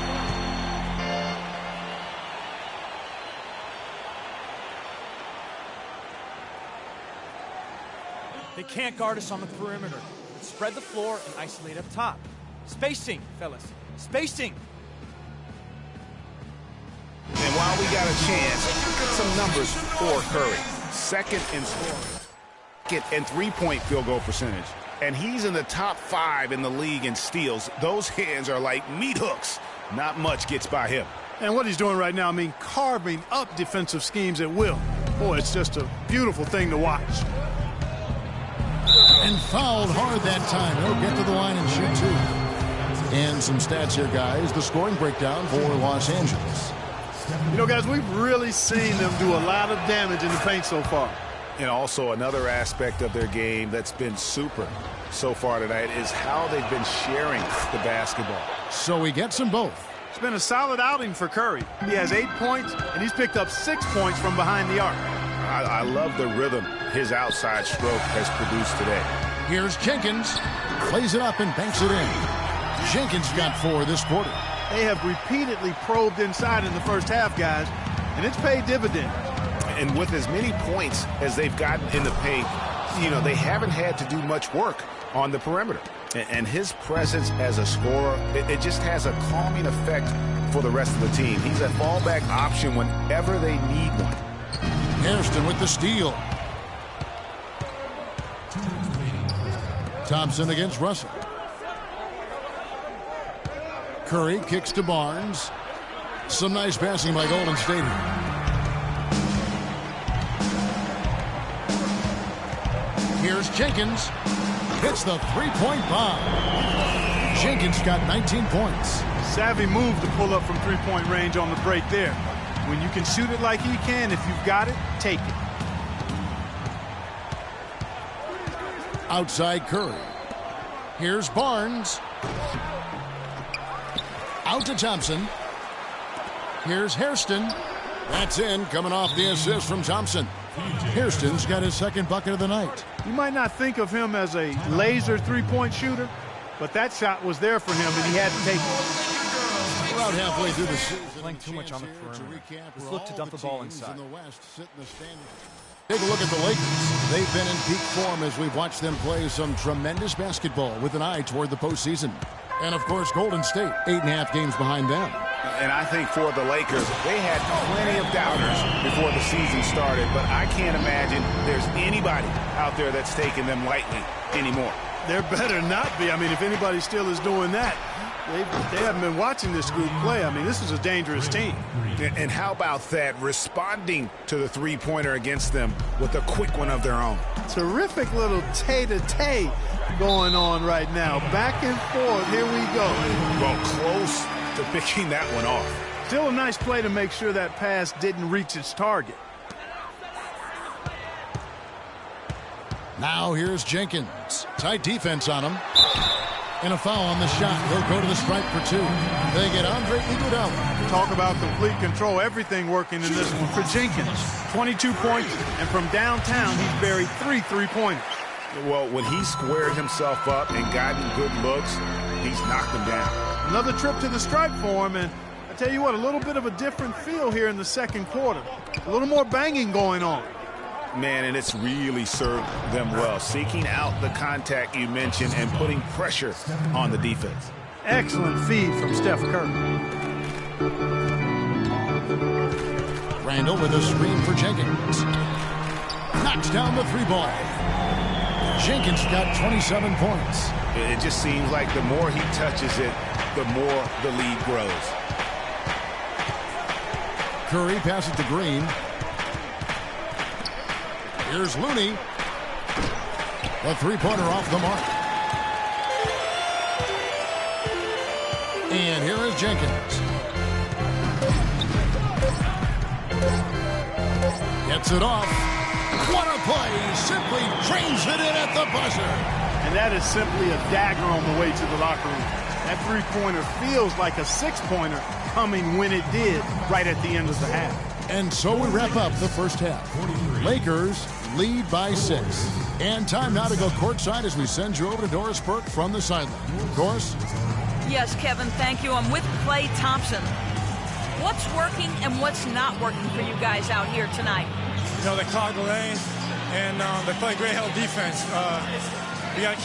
They can't guard us on the perimeter. Spread the floor and isolate up top. Spacing, fellas. Spacing. And while we got a chance, look at some numbers for Curry. Second in scoring and 3-point field goal percentage. And he's in the top 5 in the league in steals. Those hands are like meat hooks. Not much gets by him. And what he's doing right now, I mean, carving up defensive schemes at will. Boy, it's just a beautiful thing to watch. And fouled hard that time. He'll get to the line and shoot 2. And some stats here, guys. The scoring breakdown for Los Angeles. You know, guys, we've really seen them do a lot of damage in the paint so far. And also another aspect of their game that's been super so far tonight is how they've been sharing the basketball. So he gets them both. It's been a solid outing for Curry. He has 8 points, and he's picked up 6 points from behind the arc. I love the rhythm his outside stroke has produced today. Here's Jenkins. Plays it up and banks it in. Jenkins got 4 this quarter. They have repeatedly probed inside in the first half, guys, and it's paid dividends. And with as many points as they've gotten in the paint, you know, they haven't had to do much work on the perimeter. And his presence as a scorer, it just has a calming effect for the rest of the team. He's a fallback option whenever they need one. Hairston with the steal. Thompson against Russell. Curry kicks to Barnes. Some nice passing by Golden State here. Here's Jenkins. Hits the three-point bomb. Jenkins got 19 points. Savvy move to pull up from three-point range on the break there. When you can shoot it like he can, if you've got it, take it. Outside Curry. Here's Barnes. Out to Thompson. Here's Hairston. That's in, coming off the assist from Thompson. Hairston's got his second bucket of the night. You might not think of him as a laser three-point shooter, but that shot was there for him, and he had to take it. About halfway through the season. Playing too much on the perimeter. Let's look to dump the ball inside. Take a look at the Lakers. They've been in peak form as we've watched them play some tremendous basketball with an eye toward the postseason. And, of course, Golden State, 8.5 games behind them. And I think for the Lakers, they had plenty of doubters before the season started, but I can't imagine there's anybody out there that's taking them lightly anymore. There better not be. I mean, if anybody still is doing that, they haven't been watching this group play. I mean, this is a dangerous team. And how about that, responding to the three-pointer against them with a quick one of their own. Terrific little tay-to-tay going on right now. Back and forth. Here we go. Well, close to picking that one off. Still a nice play to make sure that pass didn't reach its target. Now here's Jenkins. Tight defense on him. And a foul on the shot. He'll go to the stripe for two. They get Andre Iguodala. Talk about complete control. Everything working in this one for Jenkins. 22 points, and from downtown, he's buried 3 three-pointers. Well, when he squared himself up and gotten good looks, he's knocked them down. Another trip to the stripe for him, and I tell you what, a little bit of a different feel here in the second quarter. A little more banging going on. Man, and it's really served them well. Seeking out the contact you mentioned and putting pressure on the defense. Excellent feed from Steph Curry. Randall with a screen for Jenkins. Knocks down the three ball. Jenkins got 27 points. It just seems like the more he touches it, the more the lead grows. Curry passes to Green. Here's Looney. The three-pointer off the mark. And here is Jenkins. Gets it off. What a play. Simply drains it in at the buzzer. And that is simply a dagger on the way to the locker room. That three-pointer feels like a six-pointer coming when it did right at the end of the half. And so we wrap up the first half. Lakers lead by 6. And time now to go courtside as we send you over to Doris Burke from the sideline. Doris? Yes, Kevin, thank you. I'm with Klay Thompson. What's working and what's not working for you guys out here tonight? You know, they clog the lane, and they play great hell defense. We got...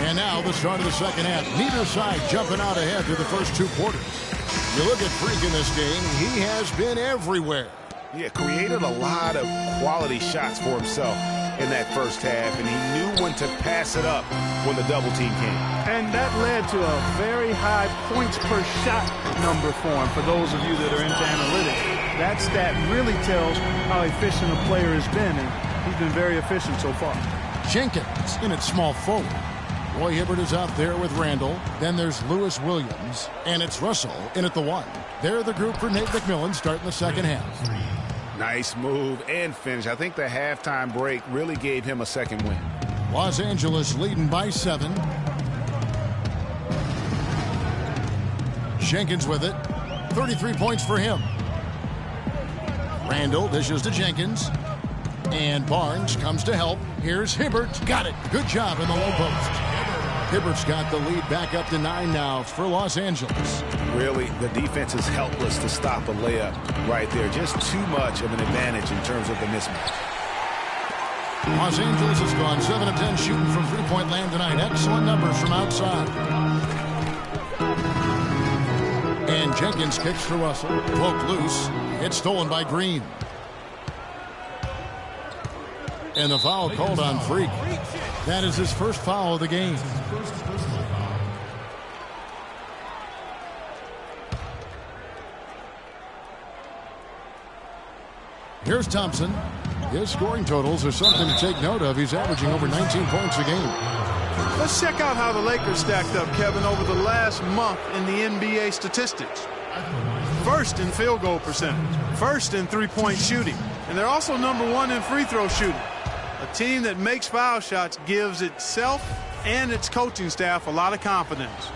And now the start of the second half. Neither side jumping out ahead through the first 2 quarters. You look at Freak in this game, he has been everywhere. Yeah, created a lot of quality shots for himself in that first half, and he knew when to pass it up when the double team came. And that led to a very high points per shot number for him, for those of you that are into analytics. That stat really tells how efficient a player has been, and he's been very efficient so far. Jenkins in at small forward. Roy Hibbert is out there with Randall. Then there's Lewis Williams. And it's Russell in at the 1. They're the group for Nate McMillan starting the second half. Nice move and finish. I think the halftime break really gave him a second win. Los Angeles leading by 7. Jenkins with it. 33 points for him. Randall dishes to Jenkins. And Barnes comes to help. Here's Hibbert. Got it. Good job in the low post. Hibbert's got the lead back up to 9 now for Los Angeles. Really, the defense is helpless to stop a layup right there. Just too much of an advantage in terms of the mismatch. Los Angeles has gone 7 of 10 shooting from three-point land tonight. Excellent numbers from outside. And Jenkins kicks to Russell. Poked loose. It's stolen by Green. And the foul called on Freak. That is his first foul of the game. Here's Thompson. His scoring totals are something to take note of. He's averaging over 19 points a game. Let's check out how the Lakers stacked up, Kevin, over the last month in the NBA statistics. First in field goal percentage, first in three-point shooting, and they're also number 1 in free throw shooting. A team that makes foul shots gives itself and its coaching staff a lot of confidence.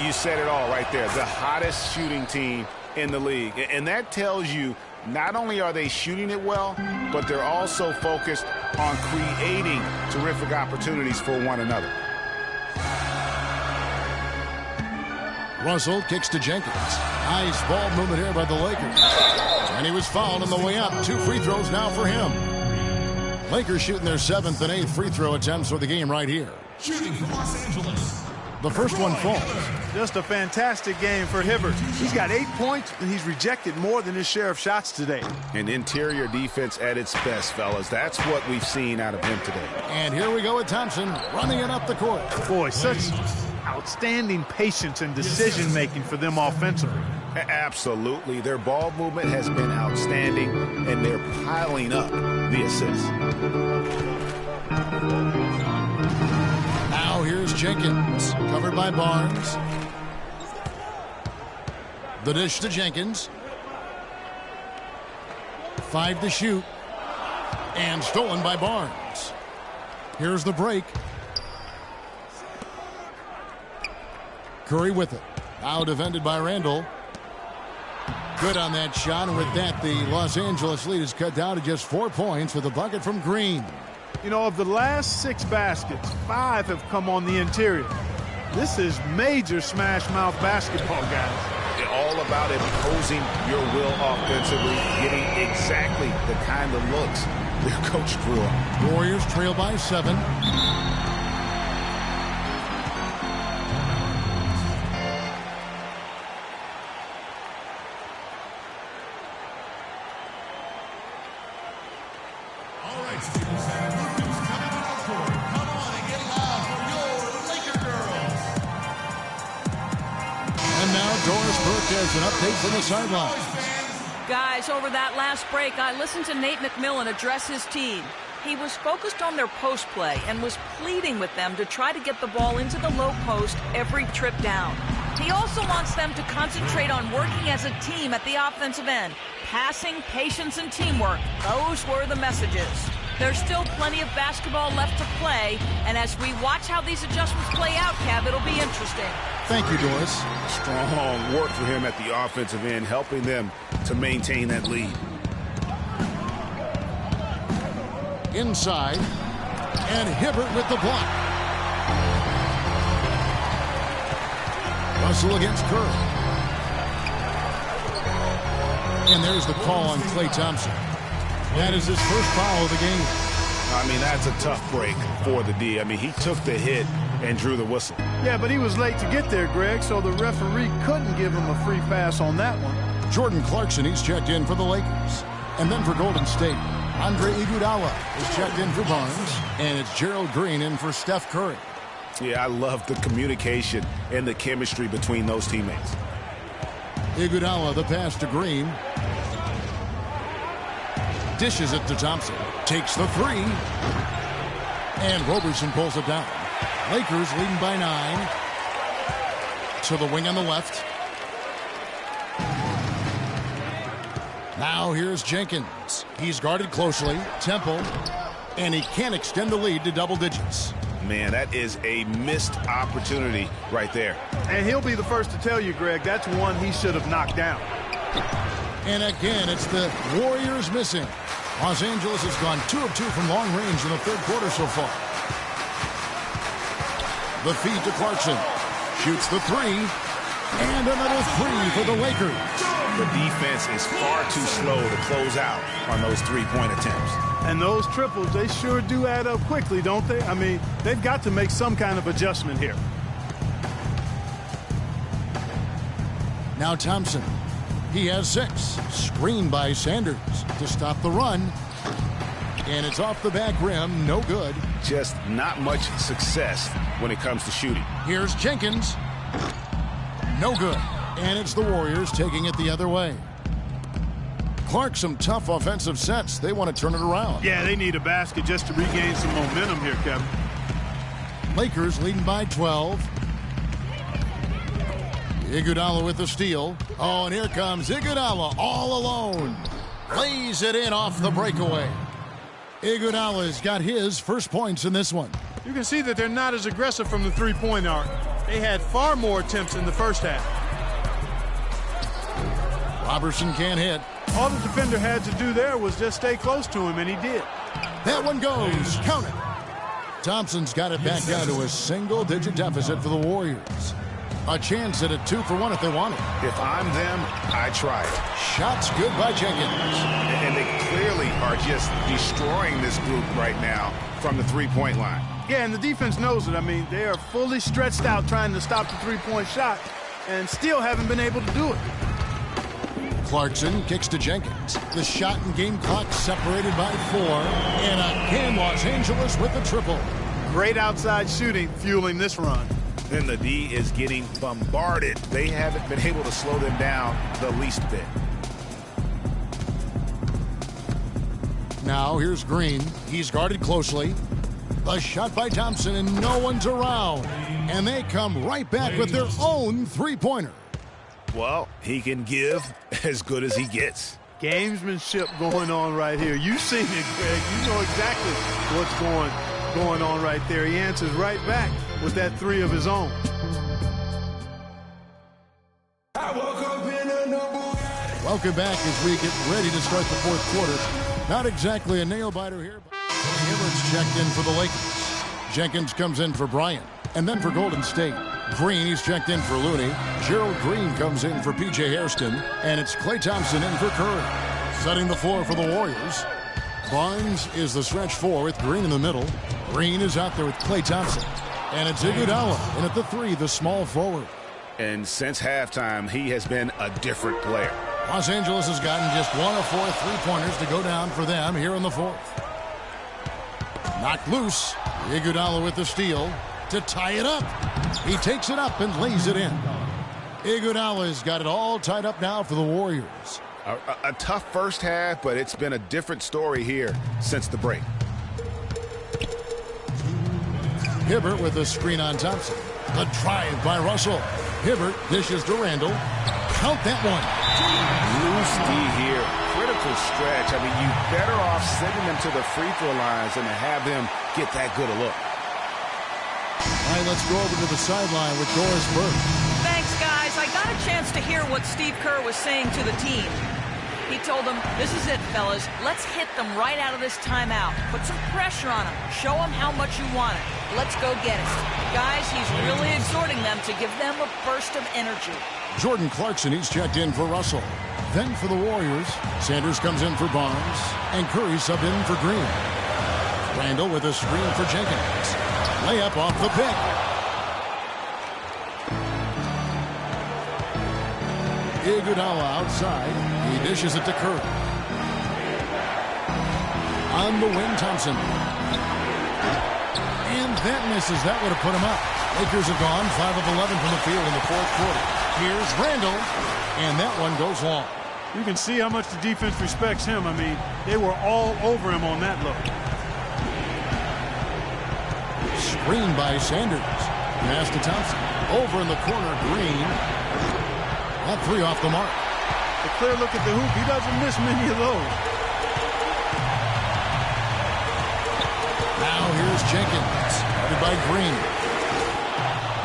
You said it all right there. The hottest shooting team in the league. And that tells you not only are they shooting it well, but they're also focused on creating terrific opportunities for one another. Russell kicks to Jenkins. Nice ball movement here by the Lakers. And he was fouled on the way up. 2 free throws now for him. Lakers shooting their 7th and 8th free throw attempts for the game right here. Shooting for Los Angeles. The first one falls. Just a fantastic game for Hibbert. He's got 8 points, and he's rejected more than his share of shots today. An interior defense at its best, fellas. That's what we've seen out of him today. And here we go with Thompson running it up the court. Boy, such outstanding patience and decision-making for them offensively. Absolutely. Their ball movement has been outstanding, and they're piling up the assists. Now here's Jenkins, covered by Barnes. The dish to Jenkins. 5 to shoot. And stolen by Barnes. Here's the break. Curry with it. Now defended by Randall. Good on that shot, and with that, the Los Angeles lead is cut down to just 4 points with a bucket from Green. You know, of the last 6 baskets, 5 have come on the interior. This is major smash-mouth basketball, guys. All about imposing your will offensively, getting exactly the kind of looks their coach drew up. Warriors trail by 7. An update from the sideline. Guys, over that last break, I listened to Nate McMillan address his team. He was focused on their post play and was pleading with them to try to get the ball into the low post every trip down. He also wants them to concentrate on working as a team at the offensive end. Passing, patience, and teamwork. Those were the messages. There's still plenty of basketball left to play, and as we watch how these adjustments play out, Kev, it'll be interesting. Thank you, Doris. Strong work for him at the offensive end, helping them to maintain that lead. Inside, and Hibbert with the block. Russell against Curry. And there's the call on Klay Thompson. That is his first foul of the game. I mean, that's a tough break for the D. I mean, he took the hit and drew the whistle. Yeah, but he was late to get there, Greg, so the referee couldn't give him a free pass on that one. Jordan Clarkson, he's checked in for the Lakers. And then for Golden State, Andre Iguodala is checked in for Barnes. And it's Gerald Green in for Steph Curry. Yeah, I love the communication and the chemistry between those teammates. Iguodala, the pass to Green. Dishes it to Thompson. Takes the 3. And Roberson pulls it down. Lakers leading by 9. To the wing on the left. Now here's Jenkins. He's guarded closely. Temple. And he can't extend the lead to double digits. Man, that is a missed opportunity right there. And he'll be the first to tell you, Greg, that's one he should have knocked down. And again, it's the Warriors missing. Los Angeles has gone 2 of 2 from long range in the third quarter so far. The feed to Clarkson. Shoots the three. And another three for the Lakers. The defense is far too slow to close out on those three-point attempts. And those triples, they sure do add up quickly, don't they? I mean, they've got to make some kind of adjustment here. Now Thompson. He has 6. Screened by Sanders to stop the run. And it's off the back rim. No good. Just not much success when it comes to shooting. Here's Jenkins. No good. And it's the Warriors taking it the other way. Clark, some tough offensive sets. They want to turn it around. Yeah, they need a basket just to regain some momentum here, Kevin. Lakers leading by 12. Iguodala with the steal. Oh, and here comes Iguodala all alone. Lays it in off the breakaway. Iguodala's got his first points in this one. You can see that they're not as aggressive from the three-point arc. They had far more attempts in the first half. Robertson can't hit. All the defender had to do there was just stay close to him, and he did. That one goes. Count it. Thompson's got it back down to a single-digit deficit for the Warriors. A chance at a 2-for-1 if they want it. If I'm them, I try it. Shots good by Jenkins. And they clearly are just destroying this group right now from the three-point line. Yeah, and the defense knows it. I mean, they are fully stretched out trying to stop the three-point shot and still haven't been able to do it. Clarkson kicks to Jenkins. The shot and game clock separated by 4. And again, Los Angeles with the triple. Great outside shooting fueling this run. And the D is getting bombarded. They haven't been able to slow them down the least bit. Now here's Green. He's guarded closely. A shot by Thompson, and no one's around. And they come right back with their own three-pointer. Well, he can give as good as he gets. Gamesmanship going on right here. You've seen it, Greg. You know exactly what's going on right there. He answers right back with that three of his own. Welcome back as we get ready to start the fourth quarter. Not exactly a nail-biter here, but Hibbert's checked in for the Lakers. Jenkins comes in for Bryant, and then for Golden State. Green, he's checked in for Looney. Gerald Green comes in for P.J. Hairston, and it's Klay Thompson in for Curry. Setting the floor for the Warriors. Barnes is the stretch 4 with Green in the middle. Green is out there with Klay Thompson. And it's Iguodala in at the 3, the small forward. And since halftime, he has been a different player. Los Angeles has gotten just 1 of 4 three-pointers to go down for them here in the fourth. Knocked loose. Iguodala with the steal to tie it up. He takes it up and lays it in. Iguodala's got it all tied up now for the Warriors. A tough first half, but it's been a different story here since the break. Hibbert with a screen on Thompson. A drive by Russell. Hibbert dishes to Randall. Count that one. Loose D here. Critical stretch. I mean, you're better off sending them to the free throw lines than to have them get that good a look. All right, let's go over to the sideline with Doris Burke. Thanks, guys. I got a chance to hear what Steve Kerr was saying to the team. He told them, this is it, fellas. Let's hit them right out of this timeout. Put some pressure on them. Show them how much you want it. Let's go get it. Guys, he's really exhorting them to give them a burst of energy. Jordan Clarkson, he's checked in for Russell. Then for the Warriors, Sanders comes in for Barnes, and Curry subbed in for Green. Randall with a screen for Jenkins. Layup off the pick. Iguodala outside. He dishes it to Curry. On the wing, Thompson. And that misses. That would have put him up. Lakers have gone 5 of 11 from the field in the fourth quarter. Here's Randall. And that one goes long. You can see how much the defense respects him. I mean, they were all over him on that look. Screen by Sanders. Pass to Thompson. Over in the corner, Green. That three off the mark. A clear look at the hoop. He doesn't miss many of those. Now here's Jenkins. Guarded by Green.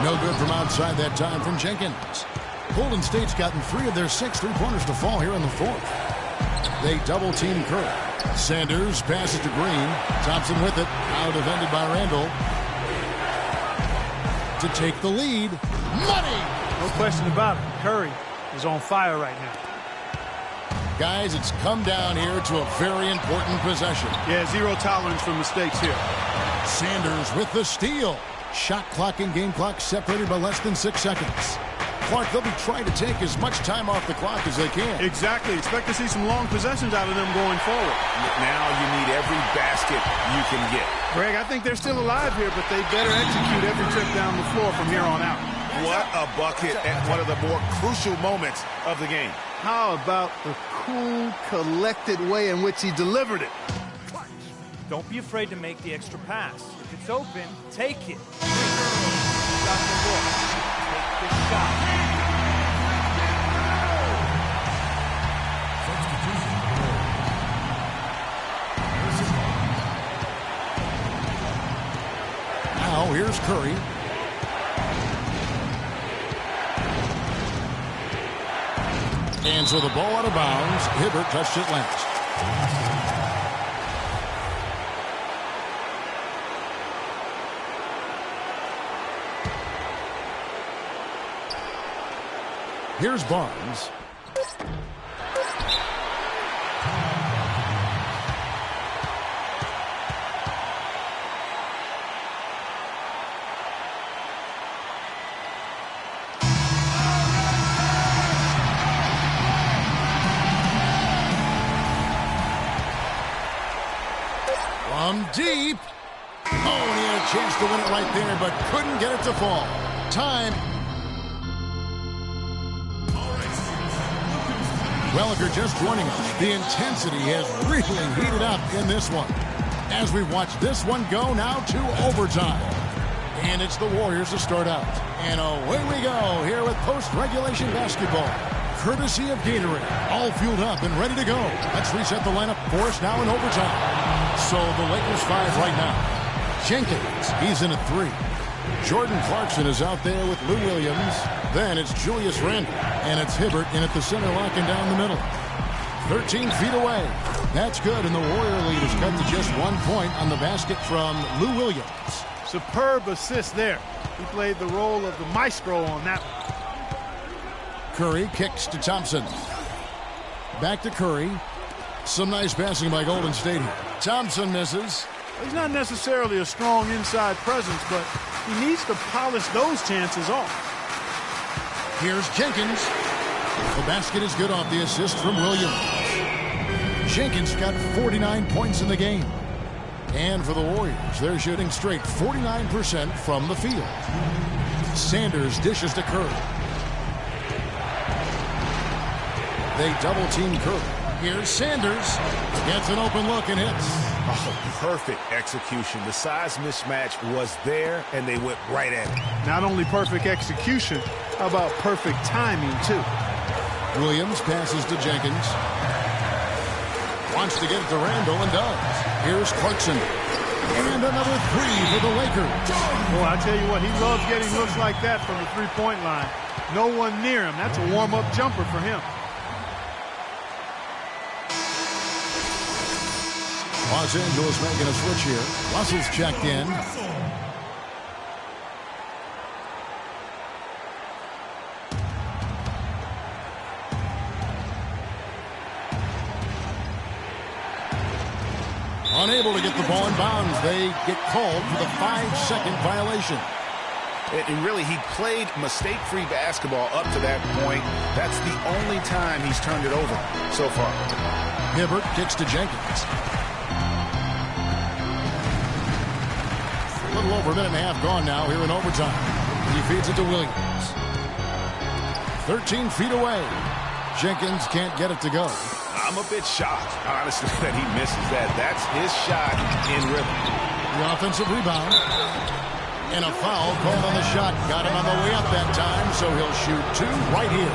No good from outside that time from Jenkins. Golden State's gotten 3 of their 6 3-pointers to fall here in the fourth. They double-team Curry. Sanders passes to Green. Thompson with it. Now defended by Randall. To take the lead. Money! No question about it. Curry is on fire right now. Guys, it's come down here to a very important possession. Yeah, 0 tolerance for mistakes here. Sanders with the steal. Shot clock and game clock separated by less than 6 seconds. Clark, they'll be trying to take as much time off the clock as they can. Exactly. Expect to see some long possessions out of them going forward. Now you need every basket you can get. Greg, I think they're still alive here, but they better execute every trip down the floor from here on out. What a bucket at one of the more crucial moments of the game. How about the cool, collected way in which he delivered it? Don't be afraid to make the extra pass. If it's open, take it. Got the look. Take the shot. Now here's Curry. And so the ball out of bounds. Hibbert touched it last. Here's Barnes. From deep. Oh, and he had a chance to win it right there, but couldn't get it to fall. Time. Well, if you're just joining us, the intensity has really heated up in this one. As we watch this one go now to overtime. And it's the Warriors to start out. And away we go here with post-regulation basketball. Courtesy of Gatorade. All fueled up and ready to go. Let's reset the lineup for us now in overtime. So the Lakers 5 right now. Jenkins, he's in at 3. Jordan Clarkson is out there with Lou Williams. Then it's Julius Randle. And it's Hibbert in at the center, locking down the middle. 13 feet away. That's good, and the Warrior lead is cut to just 1 point on the basket from Lou Williams. Superb assist there. He played the role of the maestro on that one. Curry kicks to Thompson. Back to Curry. Some nice passing by Golden State here. Thompson misses. He's not necessarily a strong inside presence, but he needs to polish those chances off. Here's Jenkins. The basket is good off the assist from Williams. Jenkins got 49 points in the game. And for the Warriors, they're shooting straight 49% from the field. Sanders dishes to Curry. They double-team Curry. Here's Sanders. Gets an open look and hits. Oh, perfect execution. The size mismatch was there, and they went right at it. Not only perfect execution, how about perfect timing, too? Williams passes to Jenkins. Wants to get it to Randall and does. Here's Clarkson. And another 3 for the Lakers. Boy, I tell you what, he loves getting looks like that from the three-point line. No one near him. That's a warm-up jumper for him. Los Angeles making a switch here. Russell's checked in. Unable to get the ball in bounds. They get called for the 5-second violation. And really, he played mistake-free basketball up to that point. That's the only time he's turned it over so far. Hibbert kicks to Jenkins. A little over a minute and a half gone now here in overtime. He feeds it to Williams. 13 feet away. Jenkins can't get it to go. I'm a bit shocked, honestly, that he misses that. That's his shot in rhythm. The offensive rebound. And a foul called on the shot. Got him on the way up that time, so he'll shoot 2 right here.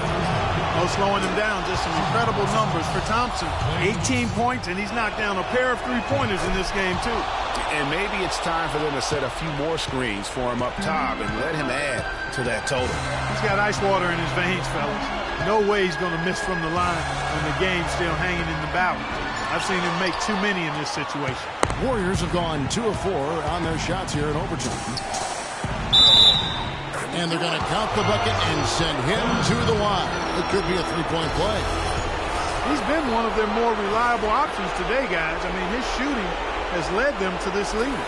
No slowing him down, just some incredible numbers for Thompson. 18 points, and he's knocked down a pair of three-pointers in this game, too. And maybe it's time for them to set a few more screens for him up top and let him add to that total. He's got ice water in his veins, fellas. No way he's going to miss from the line when the game's still hanging in the balance. I've seen him make too many in this situation. Warriors have gone 2 of 4 on their shots here in overtime. And they're going to count the bucket and send him to the line. It could be a three-point play. He's been one of their more reliable options today, guys. I mean, his shooting has led them to this lead.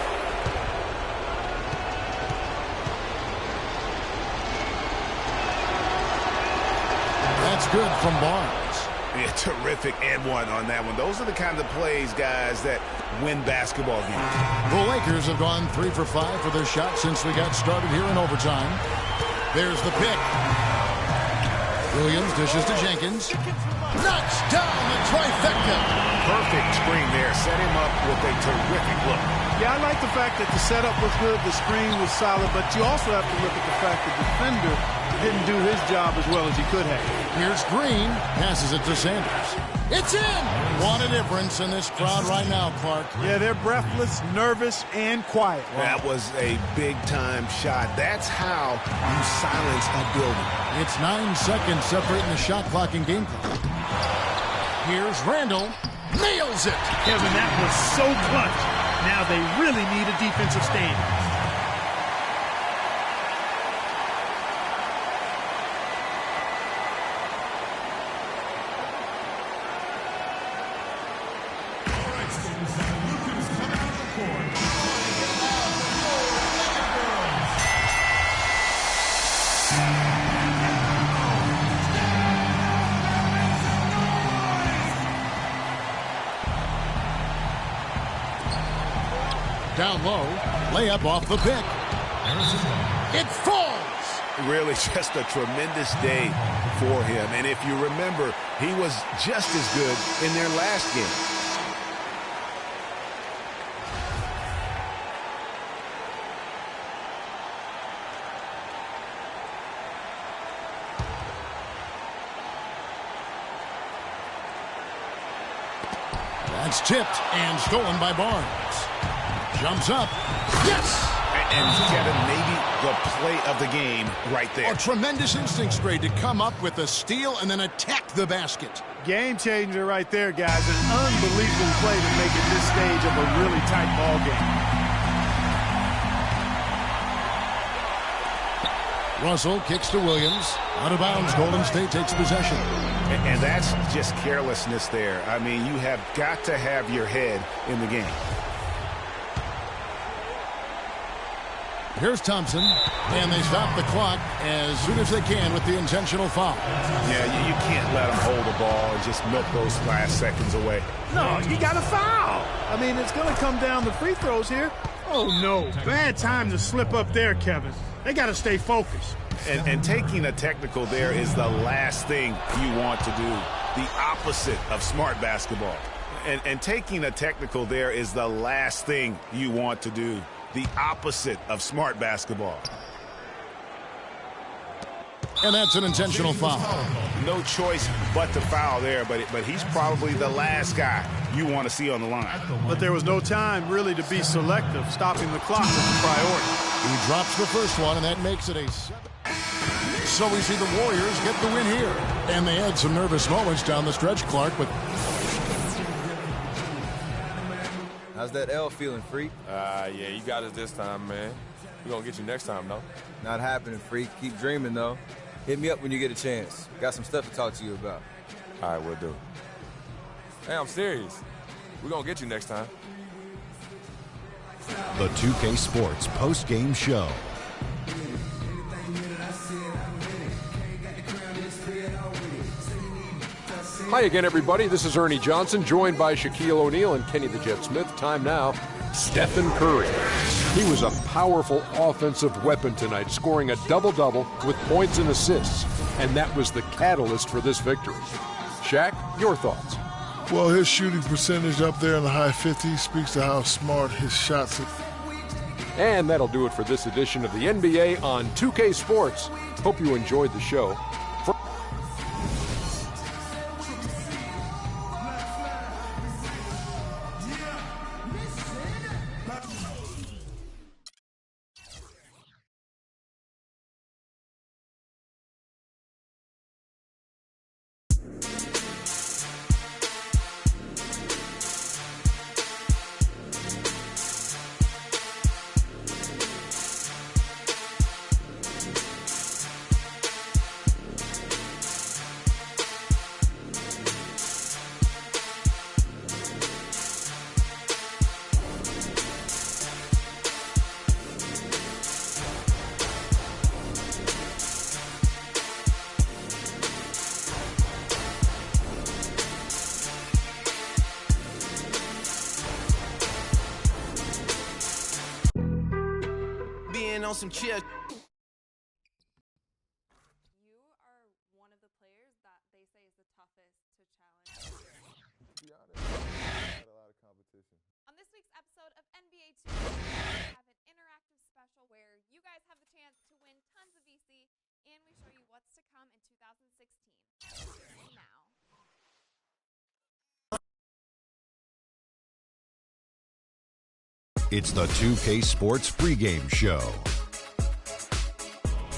That's good from Barnes. Yeah, terrific and one on that one. Those are the kind of plays, guys, that win basketball games. The Lakers have gone 3 for 5 for their shot since we got started here in overtime. There's the pick. Williams dishes to Jenkins. Knocks down the trifecta. Perfect screen there. Set him up with a terrific look. Yeah, I like the fact that the setup was good, the screen was solid, but you also have to look at the fact the defender didn't do his job as well as he could have. Here's Green. Passes it to Sanders. It's in! What a difference in this crowd right now, Clark. Yeah, they're breathless, nervous, and quiet. That was a big-time shot. That's how you silence a building. It's 9 seconds separating the shot clock and game clock. Here's Randall. Nails it! Kevin, that was so clutch. Now they really need a defensive stand. Down low, layup off the pick. It falls! Really just a tremendous day for him. And if you remember, he was just as good in their last game. That's tipped and stolen by Barnes. Jumps up. Yes! And Kevin, maybe the play of the game right there. A tremendous instincts grade to come up with a steal and then attack the basket. Game changer right there, guys. An unbelievable play to make it this stage of a really tight ball game. Russell kicks to Williams. Out of bounds, Golden State takes possession. And that's just carelessness there. I mean, you have got to have your head in the game. Here's Thompson, and they stop the clock as soon as they can with the intentional foul. Yeah, you can't let them hold the ball and just milk those last seconds away. No, you got to foul. I mean, it's going to come down to free throws here. Oh, no. Bad time to slip up there, Kevin. They got to stay focused. And taking a technical there is the last thing you want to do. The opposite of smart basketball. And taking a technical there is the last thing you want to do. The opposite of smart basketball. And that's an intentional foul. No choice but to foul there, but he's probably the last guy you want to see on the line. But there was no time really to be selective. Stopping the clock was the priority. He drops the first one, and that makes it a 7. So we see the Warriors get the win here. And they had some nervous moments down the stretch, Clark, but... How's that L feeling, Freak? Yeah, you got us this time, man. We're going to get you next time, though. Not happening, Freak. Keep dreaming, though. Hit me up when you get a chance. Got some stuff to talk to you about. All right, we'll do. Hey, I'm serious. We're going to get you next time. The 2K Sports post-game show. Hi again, everybody. This is Ernie Johnson, joined by Shaquille O'Neal and Kenny the Jet Smith. Time now, Stephen Curry. He was a powerful offensive weapon tonight, scoring a double-double with points and assists, and that was the catalyst for this victory. Shaq, your thoughts? Well, his shooting percentage up there in the high 50s speaks to how smart his shots are. And that'll do it for this edition of the NBA on 2K Sports. Hope you enjoyed the show. on some chill. You are one of the players that they say is the toughest to challenge. To be honest, I had a lot of competition. On this week's episode of NBA 2K, we have an interactive special where you guys have the chance to win tons of VC, and we show you what's to come in 2016. Now. It's the 2K Sports pregame show.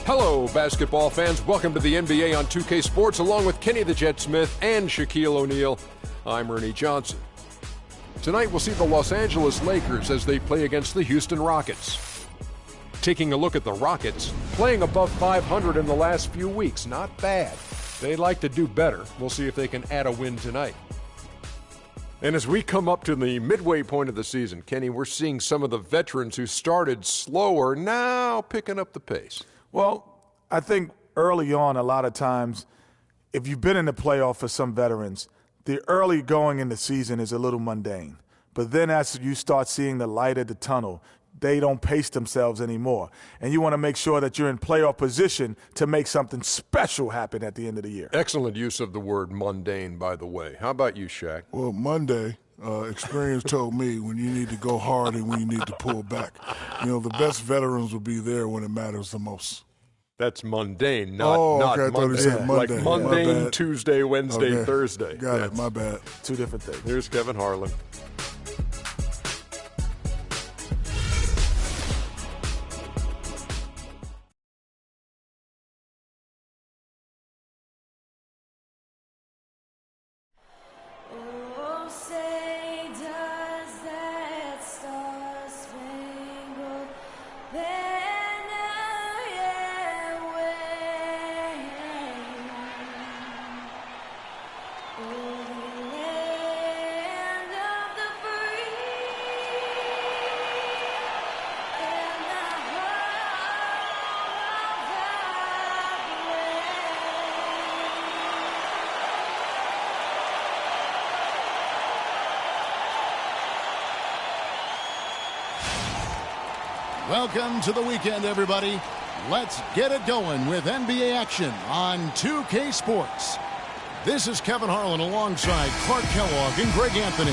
Hello, basketball fans. Welcome to the NBA on 2K Sports, along with Kenny the Jet Smith and Shaquille O'Neal. I'm Ernie Johnson. Tonight, we'll see the Los Angeles Lakers as they play against the Houston Rockets. Taking a look at the Rockets, playing above 500 in the last few weeks. Not bad. They'd like to do better. We'll see if they can add a win tonight. And as we come up to the midway point of the season, Kenny, we're seeing some of the veterans who started slower now picking up the pace. Well, I think early on, a lot of times, if you've been in the playoff for some veterans, the early going in the season is a little mundane. But then as you start seeing the light at the tunnel, they don't pace themselves anymore. And you want to make sure that you're in playoff position to make something special happen at the end of the year. Excellent use of the word mundane, by the way. How about you, Shaq? Well, Monday, experience told me when you need to go hard and when you need to pull back. You know, the best veterans will be there when it matters the most. That's mundane, not okay, I thought he said Monday. Like mundane, Tuesday, Wednesday, Thursday. Got it, my bad. Two different things. Here's Kevin Harlan. Welcome to the weekend, everybody. Let's get it going with NBA action on 2K Sports. This is Kevin Harlan alongside Clark Kellogg and Greg Anthony.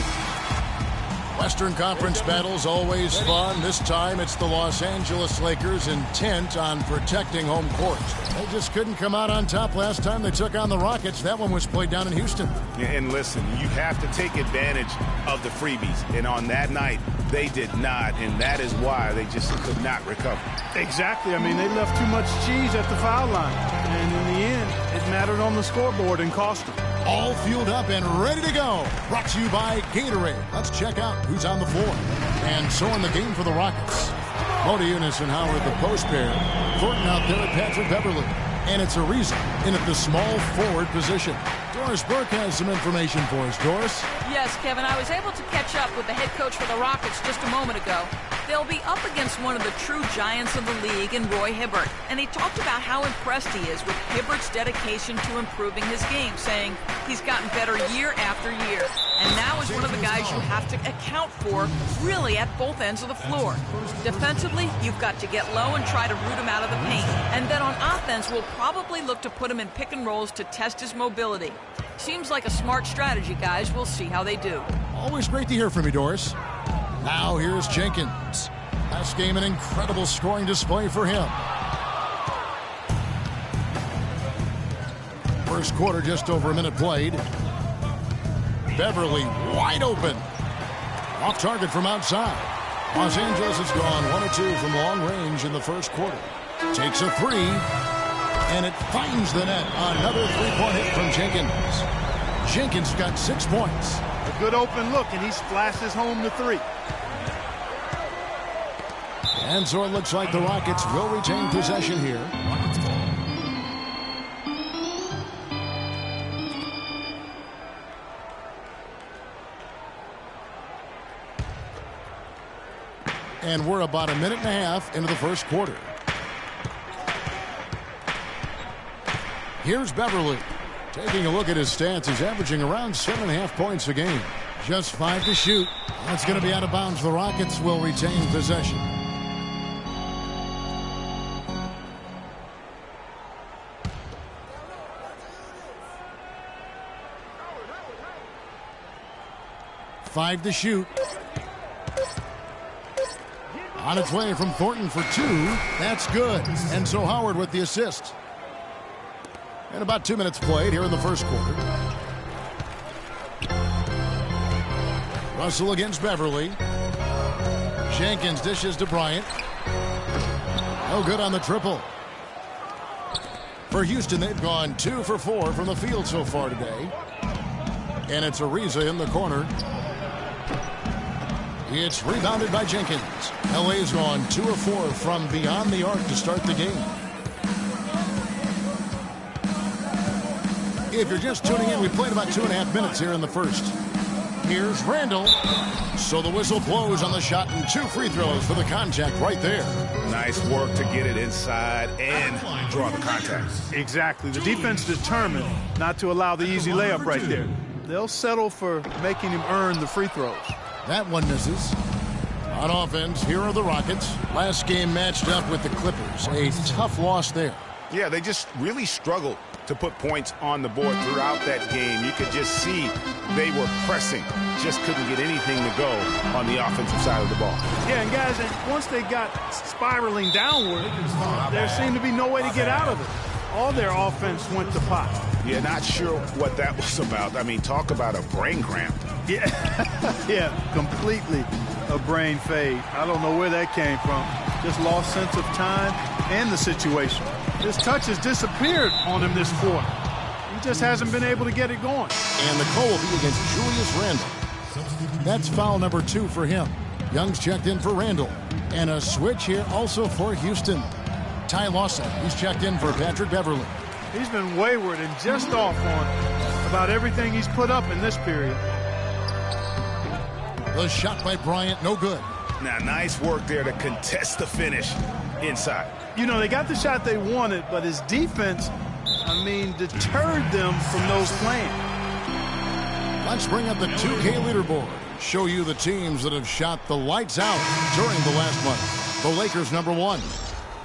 Western Conference battles always fun. This time it's the Los Angeles Lakers intent on protecting home court. They just couldn't come out on top last time they took on the Rockets. That one was played down in Houston. Yeah, and listen, you have to take advantage of the freebies. And on that night, they did not, and that is why they just could not recover. Exactly. I mean, they left too much cheese at the foul line. And in the end, it mattered on the scoreboard and cost them. All fueled up and ready to go. Brought to you by Gatorade. Let's check out who's on the floor. And so in the game for the Rockets, Modi Eunice and Howard, the post pair. Thornton out there at Patrick Beverly. And it's Ariza in at the small forward position. Doris Burke has some information for us. Doris? Yes, Kevin, I was able to catch up with the head coach for the Rockets just a moment ago. They'll be up against one of the true giants of the league in Roy Hibbert. And he talked about how impressed he is with Hibbert's dedication to improving his game, saying he's gotten better year after year. And now is one of the guys you have to account for, really at both ends of the floor. Defensively, you've got to get low and try to root him out of the paint. And then on offense, we'll probably look to put him in pick and rolls to test his mobility. Seems like a smart strategy, guys. We'll see how they do. Always great to hear from you, Doris. Now here's Jenkins. Last game, an incredible scoring display for him. First quarter, just over a minute played. Beverly wide open. Off target from outside. Los Angeles has gone 1 of 2 from long range in the first quarter. Takes a three, and it finds the net. Another three-point hit from Jenkins. Jenkins got 6 points. A good open look, and he splashes home the three. And so it looks like the Rockets will retain possession here. And we're about a minute and a half into the first quarter. Here's Beverly. Taking a look at his stats, he's averaging around 7.5 points a game. Just 5 to shoot. That's going to be out of bounds. The Rockets will retain possession. 5 to shoot. On its way from Thornton for 2. That's good. And so Howard with the assist. And about 2 minutes played here in the first quarter. Russell against Beverly. Jenkins dishes to Bryant. No good on the triple. For Houston, they've gone 2 for 4 from the field so far today. And it's Ariza in the corner. It's rebounded by Jenkins. LA's gone 2 of 4 from beyond the arc to start the game. If you're just tuning in, we played about 2.5 minutes here in the first. Here's Randall. So the whistle blows on the shot and 2 free throws for the contact right there. Nice work to get it inside and draw the contact. Exactly. The defense determined not to allow the easy layup right there. They'll settle for making him earn the free throws. That one misses. On offense, here are the Rockets. Last game matched up with the Clippers. A tough loss there. Yeah, they just really struggled to put points on the board throughout that game. You could just see they were pressing. Just couldn't get anything to go on the offensive side of the ball. Yeah, and guys, once they got spiraling downward, there seemed to be no way to get out of it. All their offense went to pot. Yeah, not sure what that was about. I mean, talk about a brain cramp. Yeah, yeah, completely a brain fade. I don't know where that came from. Just lost sense of time and the situation. His touch has disappeared on him this quarter. He just hasn't been able to get it going. And the call will be against Julius Randle. That's foul number 2 for him. Young's checked in for Randle. And a switch here also for Houston. Ty Lawson, he's checked in for Patrick Beverly. He's been wayward and just off on about everything he's put up in this period. The shot by Bryant, no good. Now, nice work there to contest the finish inside. You know, they got the shot they wanted, but his defense, deterred them from those plans. Let's bring up the 2K leaderboard. Show you the teams that have shot the lights out during the last month. The Lakers, number 1.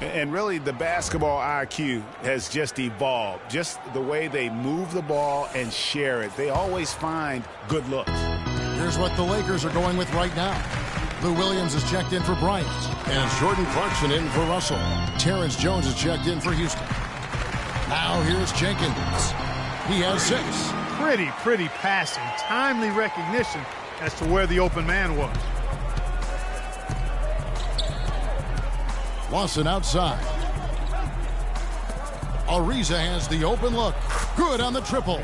And really, the basketball IQ has just evolved. Just the way they move the ball and share it. They always find good looks. Here's what the Lakers are going with right now. Lou Williams is checked in for Bryant. And Jordan Clarkson in for Russell. Terrence Jones is checked in for Houston. Now here's Jenkins. He has 6. Pretty passing. Timely recognition as to where the open man was. Lawson outside. Ariza has the open look. Good on the triple.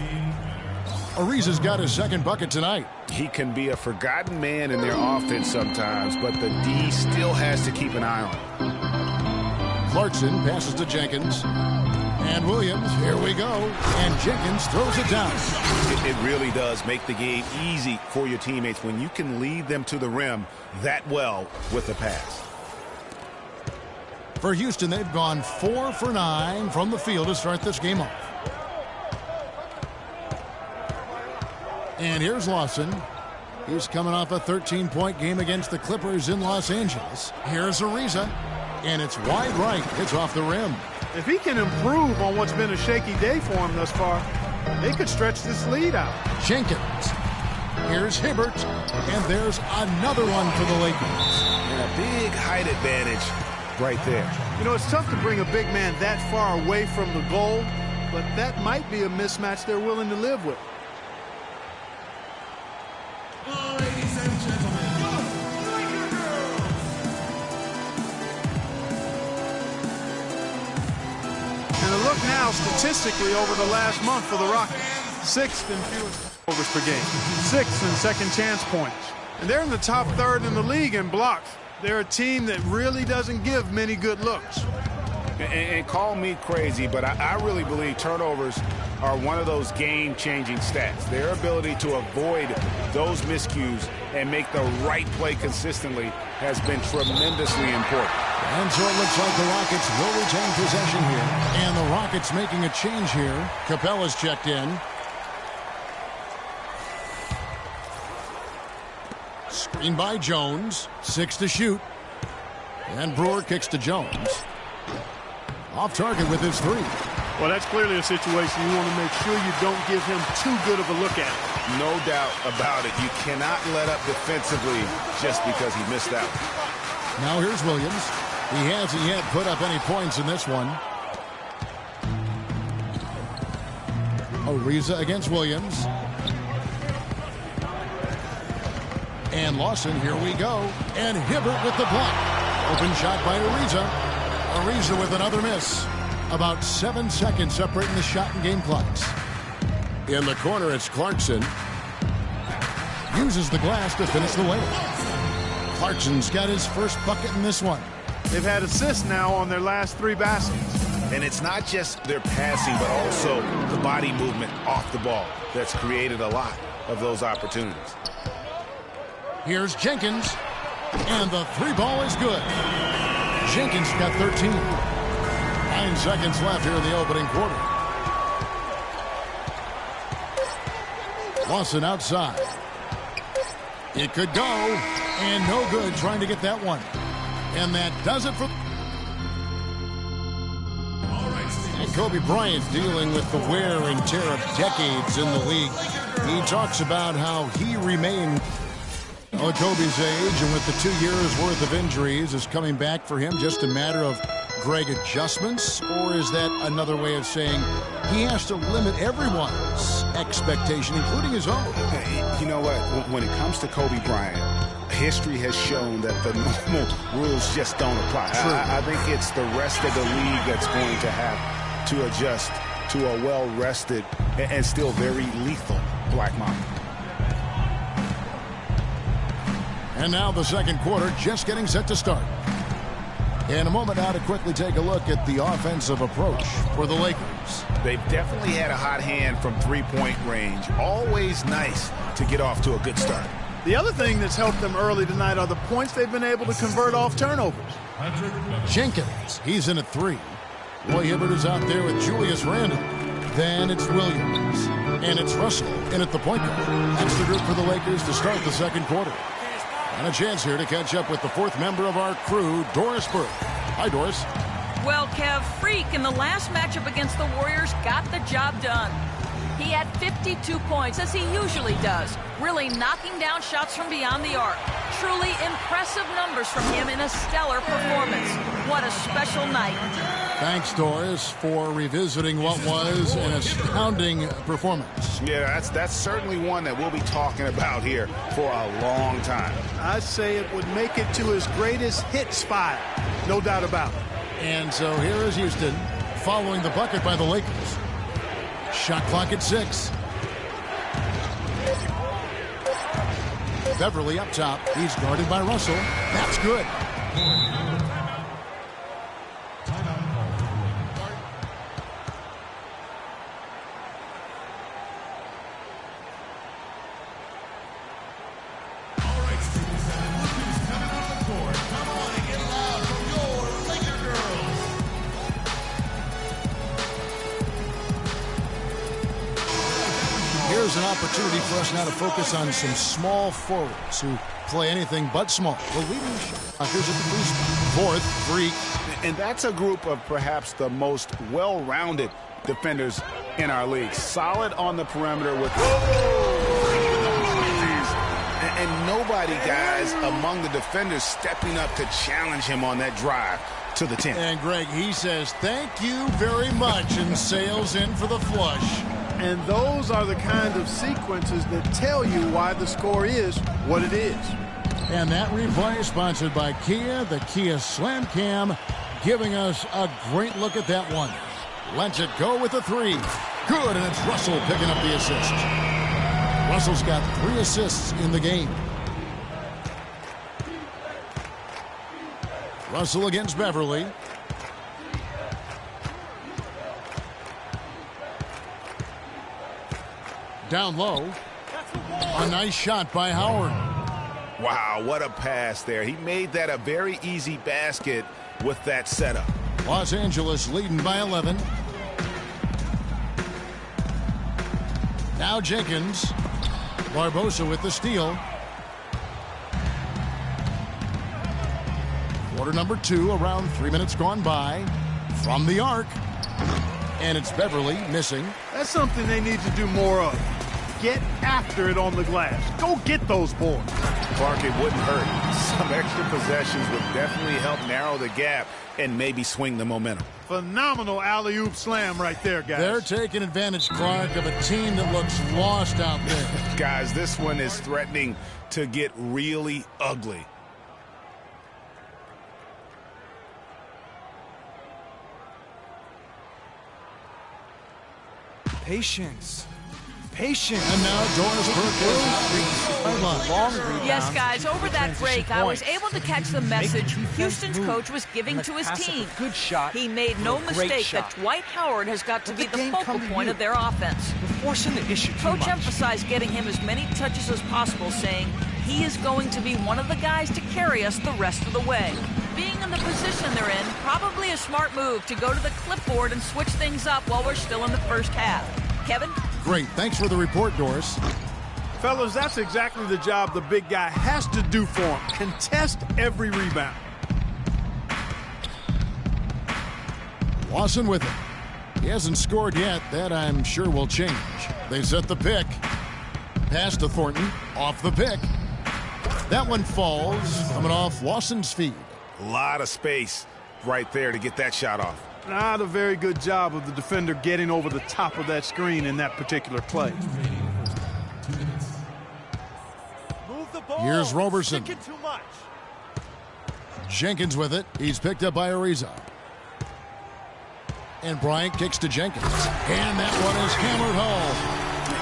Ariza's got his second bucket tonight. He can be a forgotten man in their offense sometimes, but the D still has to keep an eye on him. Clarkson passes to Jenkins. And Williams, here we go. And Jenkins throws it down. It really does make the game easy for your teammates when you can lead them to the rim that well with the pass. For Houston, they've gone 4 for 9 from the field to start this game off. And here's Lawson. He's coming off a 13-point game against the Clippers in Los Angeles. Here's Ariza. And it's wide right. It's off the rim. If he can improve on what's been a shaky day for him thus far, they could stretch this lead out. Jenkins. Here's Hibbert. And there's another one for the Lakers. And a big height advantage right there. You know, it's tough to bring a big man that far away from the goal, but that might be a mismatch they're willing to live with. Ladies and gentlemen, the Laker girls. And a look now statistically over the last month for the Rockets. 6th in fewest overs per game. 6th in second chance points. And they're in the top 3rd in the league in blocks. They're a team that really doesn't give many good looks. And call me crazy, but I really believe turnovers are one of those game-changing stats. Their ability to avoid those miscues and make the right play consistently has been tremendously important. And so it looks like the Rockets will retain possession here. And the Rockets making a change here. Capella's checked in. Screen by Jones. 6 to shoot. And Brewer kicks to Jones. Off target with his 3. Well, that's clearly a situation you want to make sure you don't give him too good of a look at. No doubt about it. You cannot let up defensively just because he missed out. Now here's Williams. He hasn't yet put up any points in this one. Ariza against Williams. And Lawson, here we go. And Hibbert with the block. Open shot by Ariza. Ariza with another miss. About 7 seconds separating the shot and game clocks. In the corner, it's Clarkson. Uses the glass to finish the layup. Clarkson's got his first bucket in this one. They've had assists now on their last 3 baskets. And it's not just their passing, but also the body movement off the ball that's created a lot of those opportunities. Here's Jenkins. And the 3-ball is good. Jenkins got 13. 9 seconds left here in the opening quarter. Lawson outside. It could go. And no good trying to get that one. And that does it for... And Kobe Bryant dealing with the wear and tear of decades in the league. He talks about how he remained at Kobe's age, and with the 2 years worth of injuries, is coming back for him just a matter of Greg adjustments, or is that another way of saying he has to limit everyone's expectation, including his own? You know what? When it comes to Kobe Bryant, history has shown that the normal rules just don't apply. I think it's the rest of the league that's going to have to adjust to a well-rested and still very lethal Black Mamba. And now the second quarter just getting set to start. In a moment now to quickly take a look at the offensive approach for the Lakers. They've definitely had a hot hand from three-point range. Always nice to get off to a good start. The other thing that's helped them early tonight are the points they've been able to convert off turnovers. Jenkins, he's in at 3. Roy Hibbert is out there with Julius Randle. Then it's Williams. And it's Russell in at the point guard. That's the group for the Lakers to start the second quarter. And a chance here to catch up with the 4th member of our crew, Doris Burke. Hi, Doris. Well, Kev, Freak in the last matchup against the Warriors got the job done. He had 52 points, as he usually does, really knocking down shots from beyond the arc. Truly impressive numbers from him in a stellar performance. What a special night. Thanks, Doris, for revisiting what was an astounding performance. Yeah, that's certainly one that we'll be talking about here for a long time. I'd say it would make it to his greatest hit spot, no doubt about it. And so here is Houston following the bucket by the Lakers. Shot clock at 6. Beverly up top. He's guarded by Russell. That's good. Here's an opportunity for us now to focus on some small forwards who play anything but small. The leading shooters at the free spot. 4th, Freak. And that's a group of perhaps the most well-rounded defenders in our league. Solid on the perimeter with... And nobody, guys, among the defenders stepping up to challenge him on that drive to the 10. And Greg, he says, thank you very much, and sails in for the flush. And those are the kind of sequences that tell you why the score is what it is. And that replay is sponsored by Kia, the Kia Slam Cam, giving us a great look at that one. Lets it go with a 3. Good, and it's Russell picking up the assist. Russell's got 3 assists in the game. Russell against Beverly. Down low. A nice shot by Howard. Wow, what a pass there. He made that a very easy basket with that setup. Los Angeles leading by 11. Now Jenkins. Barbosa with the steal. Quarter number 2, around 3 minutes gone by. From the arc. And it's Beverly missing. That's something they need to do more of. Get after it on the glass. Go get those boards. Clark, it wouldn't hurt. Some extra possessions would definitely help narrow the gap and maybe swing the momentum. Phenomenal alley-oop slam right there, guys. They're taking advantage, Clark, of a team that looks lost out there. Guys, this one is threatening to get really ugly. Patience. Patience. And now Doris Long Yes, guys, over that break, I was able to catch the message Houston's coach was giving to his team. Good shot. He made no mistake that Dwight Howard has got to be the focal point of their offense. We're forcing the issue too Coach much. emphasized getting him as many touches as possible, saying he is going to be one of the guys to carry us the rest of the way. Being in the position they're in, probably a smart move to go to the clipboard and switch things up while we're still in the first half. Kevin? Great. Thanks for the report, Doris. Fellas, that's exactly the job the big guy has to do for him. Contest every rebound. Lawson with it. He hasn't scored yet. That, I'm sure, will change. They set the pick. Pass to Thornton. Off the pick. That one falls. Coming off Lawson's feet. A lot of space right there to get that shot off. Not a very good job of the defender getting over the top of that screen in that particular play. Move the ball. Here's Roberson. Thinking too much. Jenkins with it. He's picked up by Ariza. And Bryant kicks to Jenkins. And that one is hammered home.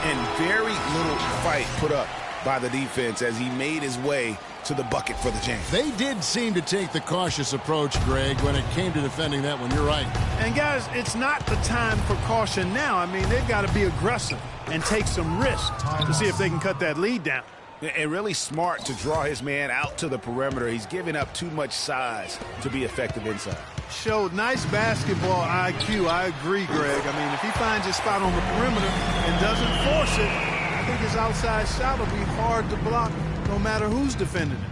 And very little fight put up by the defense as he made his way to the bucket for the jam. They did seem to take the cautious approach, Greg, when it came to defending that one. You're right. And guys, it's not the time for caution now. I mean, they've got to be aggressive and take some risks to see if they can cut that lead down. And really smart to draw his man out to the perimeter. He's giving up too much size to be effective inside. Showed nice basketball IQ. I agree, Greg. I mean, if he finds his spot on the perimeter and doesn't force it, I think his outside shot will be hard to block no matter who's defending it.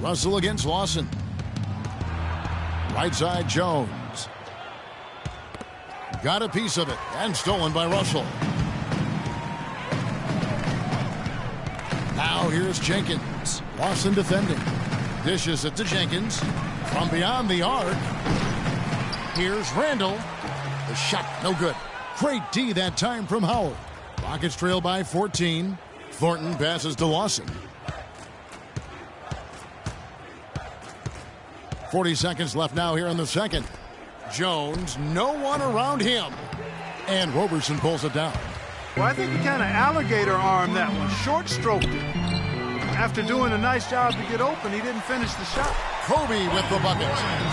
Russell against Lawson. Right side Jones. Got a piece of it and stolen by Russell. Now here's Jenkins. Lawson defending. Dishes it to Jenkins. From beyond the arc. Here's Randall. The shot no good. Great D that time from Howard. Rockets trail by 14. Thornton passes to Lawson. 40 seconds left now here in the second. Jones, no one around him. And Roberson pulls it down. Well, I think he kind of alligator armed that one. Short-stroked it. After doing a nice job to get open, he didn't finish the shot. Kobe with the bucket.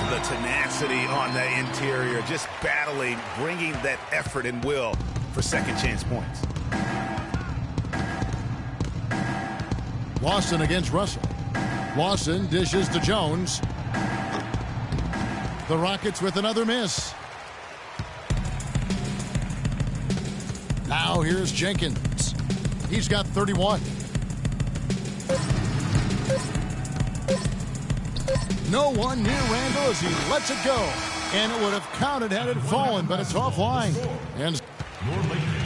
The tenacity on the interior, just battling, bringing that effort and will for second chance points. Lawson against Russell. Lawson dishes to Jones. The Rockets with another miss. Now here's Jenkins. He's got 31. No one near Randall as he lets it go. And it would have counted had it fallen, but it's offline. And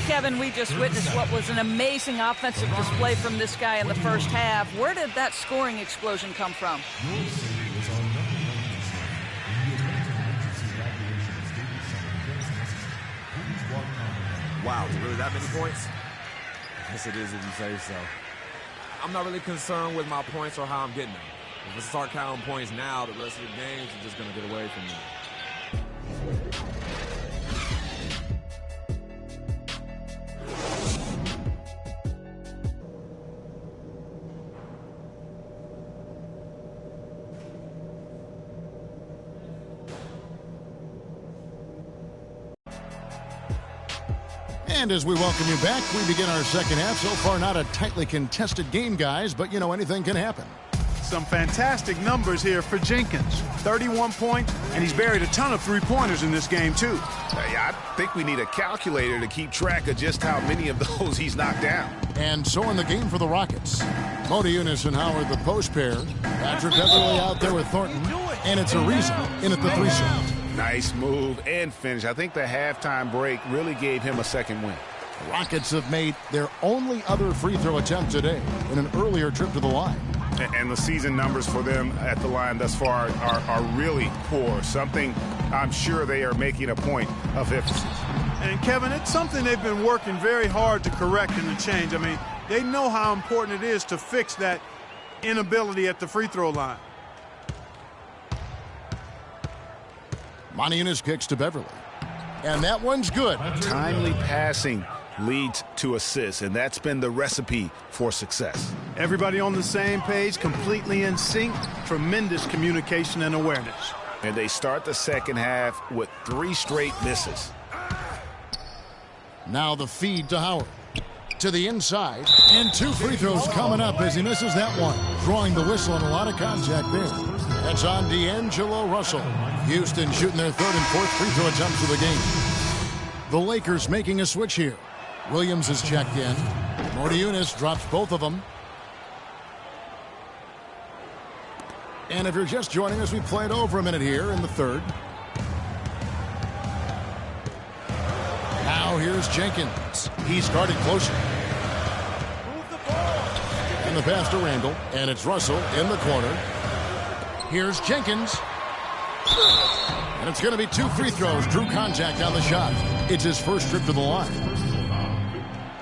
Kevin, we just witnessed what was an amazing offensive display from this guy in the first half. Where did that scoring explosion come from? Wow, really that many points? Yes, it is if you say so. I'm not really concerned with my points or how I'm getting them. If I start counting points now, the rest of the games are just going to get away from me. And as we welcome you back, we begin our second half. So far, not a tightly contested game, guys, but, you know, anything can happen. Some fantastic numbers here for Jenkins. 31 points, and he's buried a ton of three-pointers in this game, too. I think we need a calculator to keep track of just how many of those he's knocked down. And so in the game for the Rockets, Modiunas and Howard, the post pair. Patrick Beverly out there with Thornton, and it's Ariza in at the 3 shot. Nice move and finish. I think the halftime break really gave him a second win. The Rockets have made their only other free throw attempt today in an earlier trip to the line. And the season numbers for them at the line thus far are really poor. Something I'm sure they are making a point of emphasis. And, Kevin, it's something they've been working very hard to correct and to change. I mean, they know how important it is to fix that inability at the free throw line. Modiunas kicks to Beverly. And that one's good. Timely passing leads to assists, and that's been the recipe for success. Everybody on the same page, completely in sync, tremendous communication and awareness. And they start the second half with 3 straight misses. Now the feed to Howard. To the inside, and 2 free throws coming up as he misses that one. Drawing the whistle and a lot of contact there. That's on D'Angelo Russell. Houston shooting their 3rd and 4th free throw attempts of the game. The Lakers making a switch here. Williams is checked in. Modiunas drops both of them. And if you're just joining us, we played over a minute here in the 3rd. Now here's Jenkins. He started closer. And the pass to Randall. And it's Russell in the corner. Here's Jenkins. And it's going to be 2 free throws. Drew contact on the shot. It's his first trip to the line.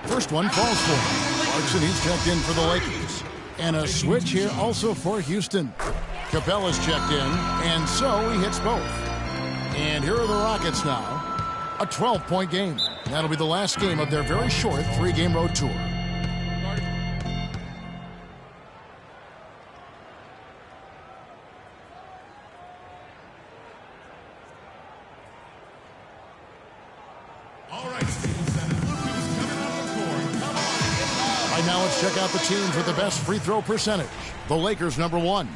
First one falls for him. Clarkson, he's checked in for the Lakers. And a switch here also for Houston. Capella's checked in, and so he hits both. And here are the Rockets now. A 12-point game. That'll be the last game of their very short 3-game road tour. Now let's check out the teams with the best free throw percentage. The Lakers, number 1.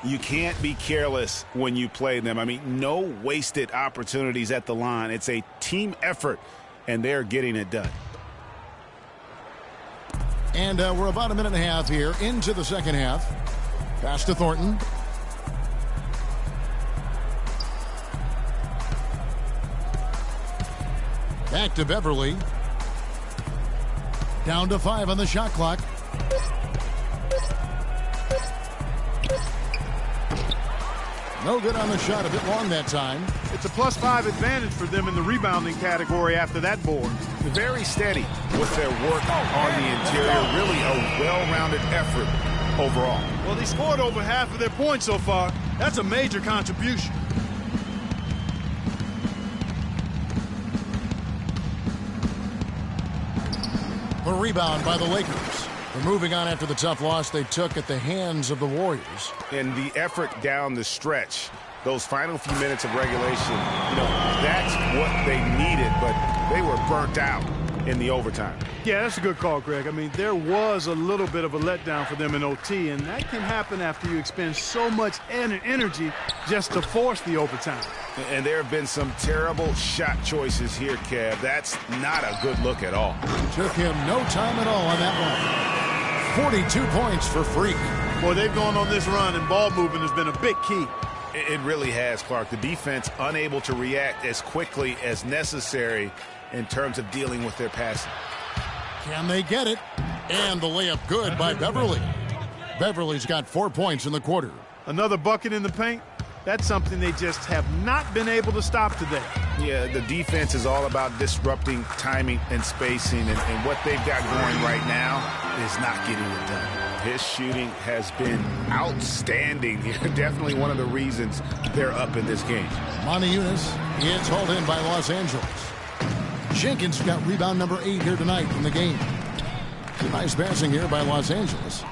You can't be careless when you play them. I mean, no wasted opportunities at the line. It's a team effort, and they're getting it done. And we're about a minute and a half here into the second half. Pass to Thornton. Back to Beverly. Down to 5 on the shot clock. No good on the shot, a bit long that time. It's a +5 advantage for them in the rebounding category after that board. Very steady with their work on the interior. Really a well-rounded effort overall. Well, they scored over half of their points so far. That's a major contribution. The rebound by the Lakers. They're moving on after the tough loss they took at the hands of the Warriors. And the effort down the stretch, those final few minutes of regulation, that's what they needed, but they were burnt out in the overtime. Yeah, that's a good call, Greg. I mean, there was a little bit of a letdown for them in OT, and that can happen after you expend so much energy just to force the overtime. And there have been some terrible shot choices here, Kev. That's not a good look at all. Took him no time at all on that one. 42 points for Freak. Boy, they've gone on this run, and ball movement has been a big key. It really has, Clark. The defense unable to react as quickly as necessary in terms of dealing with their passing. Can they get it? And the layup good by Beverly. Beverly's got 4 points in the quarter. Another bucket in the paint. That's something they just have not been able to stop today. Yeah, the defense is all about disrupting timing and spacing, and what they've got going right now is not getting it done. His shooting has been outstanding. Definitely one of the reasons they're up in this game. Modiunas is hauled in by Los Angeles. Jenkins got rebound number 8 here tonight in the game. Nice passing here by Los Angeles.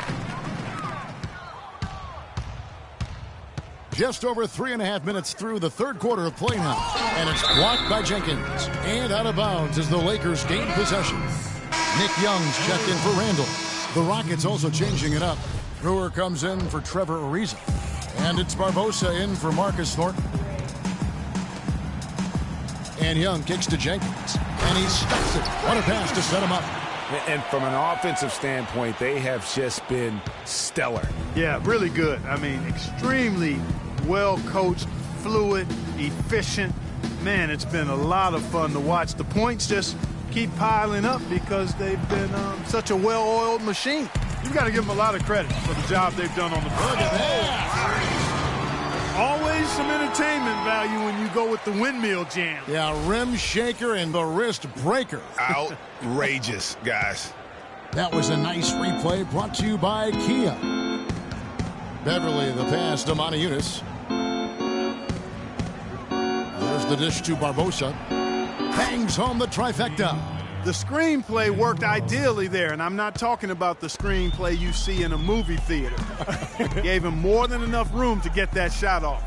Just over 3.5 minutes through the third quarter of play now. And it's blocked by Jenkins. And out of bounds as the Lakers gain possession. Nick Young's checked in for Randall. The Rockets also changing it up. Brewer comes in for Trevor Ariza. And it's Barbosa in for Marcus Thornton. And Young kicks to Jenkins. And he stuffs it. What a pass to set him up. And from an offensive standpoint, they have just been stellar. Yeah, really good. I mean, extremely well coached, fluid, efficient. Man, it's been a lot of fun to watch. The points just keep piling up because they've been such a well-oiled machine. You've got to give them a lot of credit for the job they've done on the board. Look at that. Always some entertainment value when you go with the windmill jam. Yeah, rim shaker and the wrist breaker. Outrageous, guys. That was a nice replay brought to you by Kia. Beverly, the pass to Montejunas. There's the dish to Barbosa. Bangs home the trifecta. The screenplay worked ideally there, and I'm not talking about the screenplay you see in a movie theater. Gave him more than enough room to get that shot off.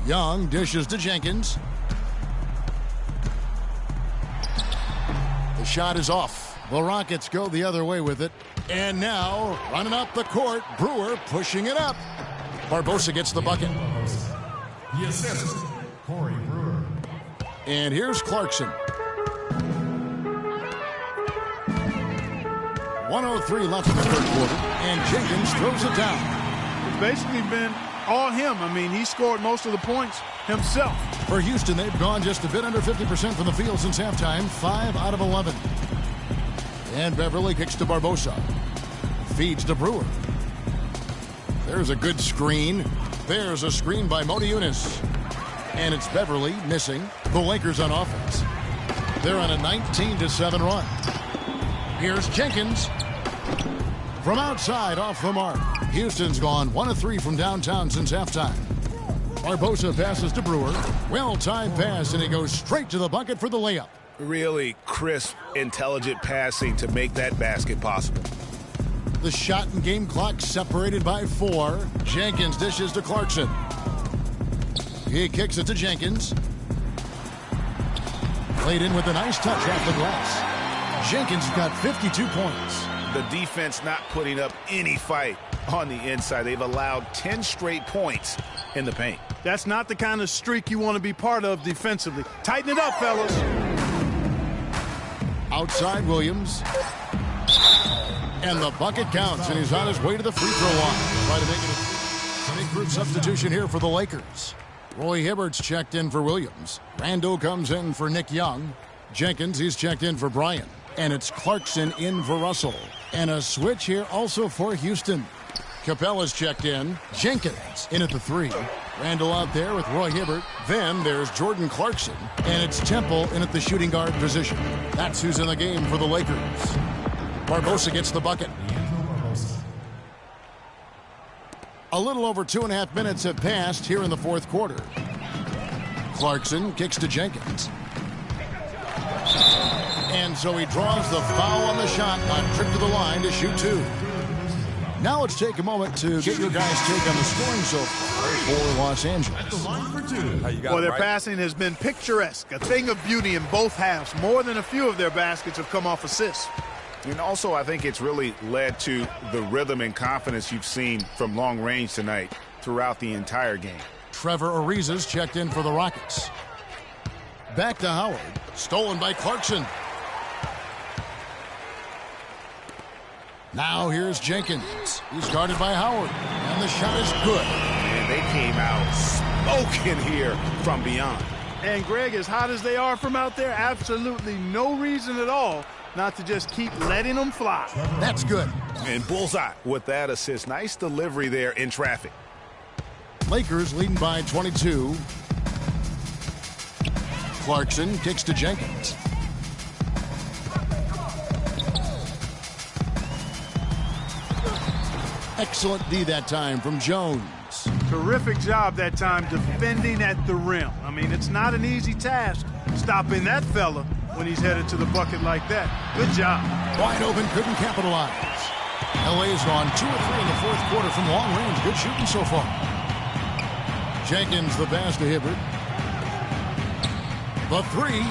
Young dishes to Jenkins. The shot is off. The Rockets go the other way with it. And now, running up the court, Brewer pushing it up. Barbosa gets the bucket. The assist, Corey Brewer. And here's Clarkson. 1:03 left in the third quarter, and Jenkins throws it down. It's basically been all him. I mean, he scored most of the points himself. For Houston, they've gone just a bit under 50% from the field since halftime, 5 out of 11. And Beverly kicks to Barbosa. Feeds to Brewer. There's a good screen. There's a screen by Montejunas. And it's Beverly missing. The Lakers on offense. They're on a 19-7 run. Here's Jenkins. From outside, off the mark. Houston's gone 1 of 3 from downtown since halftime. Barbosa passes to Brewer. Well-timed pass, and he goes straight to the bucket for the layup. Really crisp, intelligent passing to make that basket possible. The shot and game clock separated by 4. Jenkins dishes to Clarkson. He kicks it to Jenkins. Played in with a nice touch off the glass. Jenkins got 52 points. The defense not putting up any fight on the inside. They've allowed 10 straight points in the paint. That's not the kind of streak you want to be part of defensively. Tighten it up, fellas. Outside Williams. And the bucket counts, and he's on his way to the free throw line. Try to make it a big group substitution here for the Lakers. Roy Hibbert's checked in for Williams. Randall comes in for Nick Young. Jenkins, he's checked in for Bryant. And it's Clarkson in for Russell. And a switch here also for Houston. Capella's checked in. Jenkins in at the 3. Randall out there with Roy Hibbert. Then there's Jordan Clarkson. And it's Temple in at the shooting guard position. That's who's in the game for the Lakers. Barbosa gets the bucket. A little over 2.5 minutes have passed here in the fourth quarter. Clarkson kicks to Jenkins. And so he draws the foul on the shot on trip to the line to shoot 2. Now let's take a moment to get your guys' take on the scoring so far for Los Angeles. Well, their passing has been picturesque, a thing of beauty in both halves. More than a few of their baskets have come off assists. And also, I think it's really led to the rhythm and confidence you've seen from long range tonight throughout the entire game. Trevor Ariza's checked in for the Rockets. Back to Howard. Stolen by Clarkson. Now here's Jenkins. He's guarded by Howard. And the shot is good. And they came out smoking here from beyond. And Greg, as hot as they are from out there, absolutely no reason at all not to just keep letting them fly. That's good. And bullseye with that assist. Nice delivery there in traffic. Lakers leading by 22. Clarkson kicks to Jenkins. Excellent D that time from Jones. Terrific job that time defending at the rim. I mean, it's not an easy task stopping that fella when he's headed to the bucket like that. Good job. Wide open, couldn't capitalize. LA's gone 2 of 3 in the fourth quarter from long range. Good shooting so far. Jenkins the pass to Hibbert. The 3.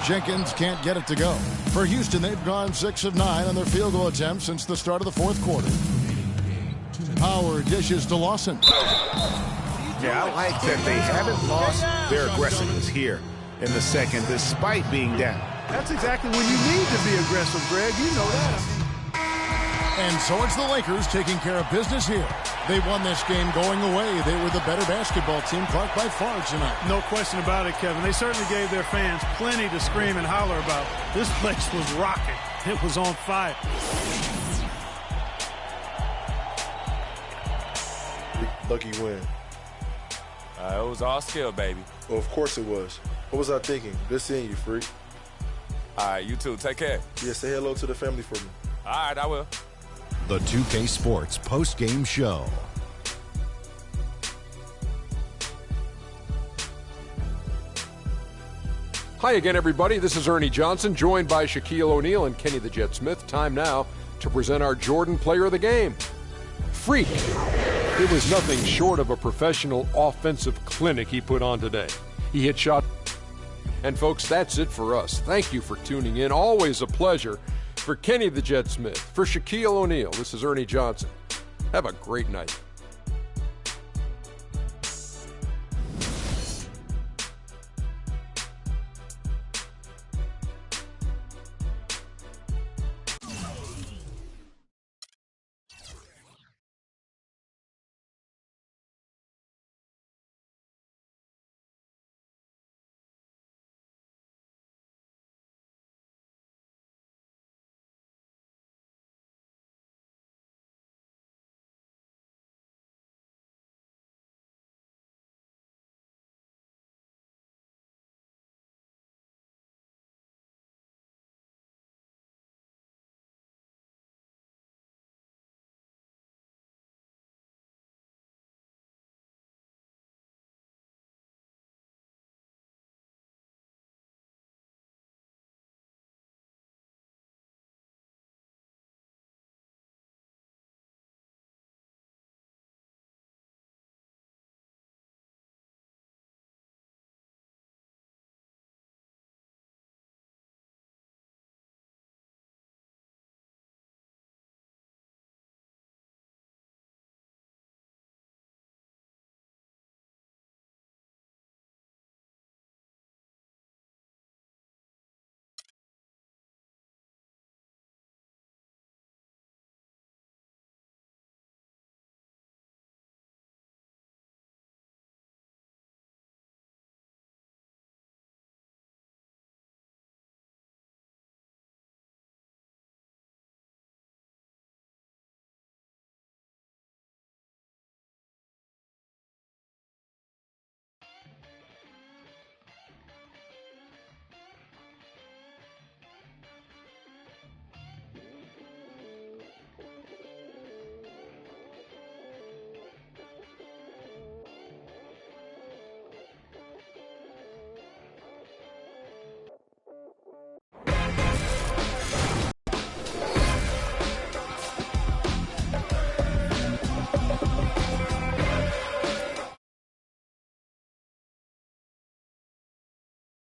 Jenkins can't get it to go. For Houston, they've gone 6 of 9 on their field goal attempts since the start of the fourth quarter. Howard dishes to Lawson. Yeah, I like that they haven't lost their aggressiveness here in the second, despite being down. That's exactly when you need to be aggressive, Greg. You know that. And so it's the Lakers taking care of business here. They won this game going away. They were the better basketball team, Clark, by far tonight. No question about it, Kevin. They certainly gave their fans plenty to scream and holler about. This place was rocking. It was on fire. Lucky win. It was all skill, baby. Well, of course it was. What was I thinking? Good seeing you, freak. All right, you too. Take care. Yeah, say hello to the family for me. All right, I will. The 2K Sports post-game show. Hi again, everybody. This is Ernie Johnson, joined by Shaquille O'Neal and Kenny the Jet Smith. Time now to present our Jordan Player of the Game. Freak. It was nothing short of a professional offensive clinic he put on today. He hit shot. And folks, that's it for us. Thank you for tuning in. Always a pleasure. For Kenny the Jet Smith, for Shaquille O'Neal, this is Ernie Johnson. Have a great night.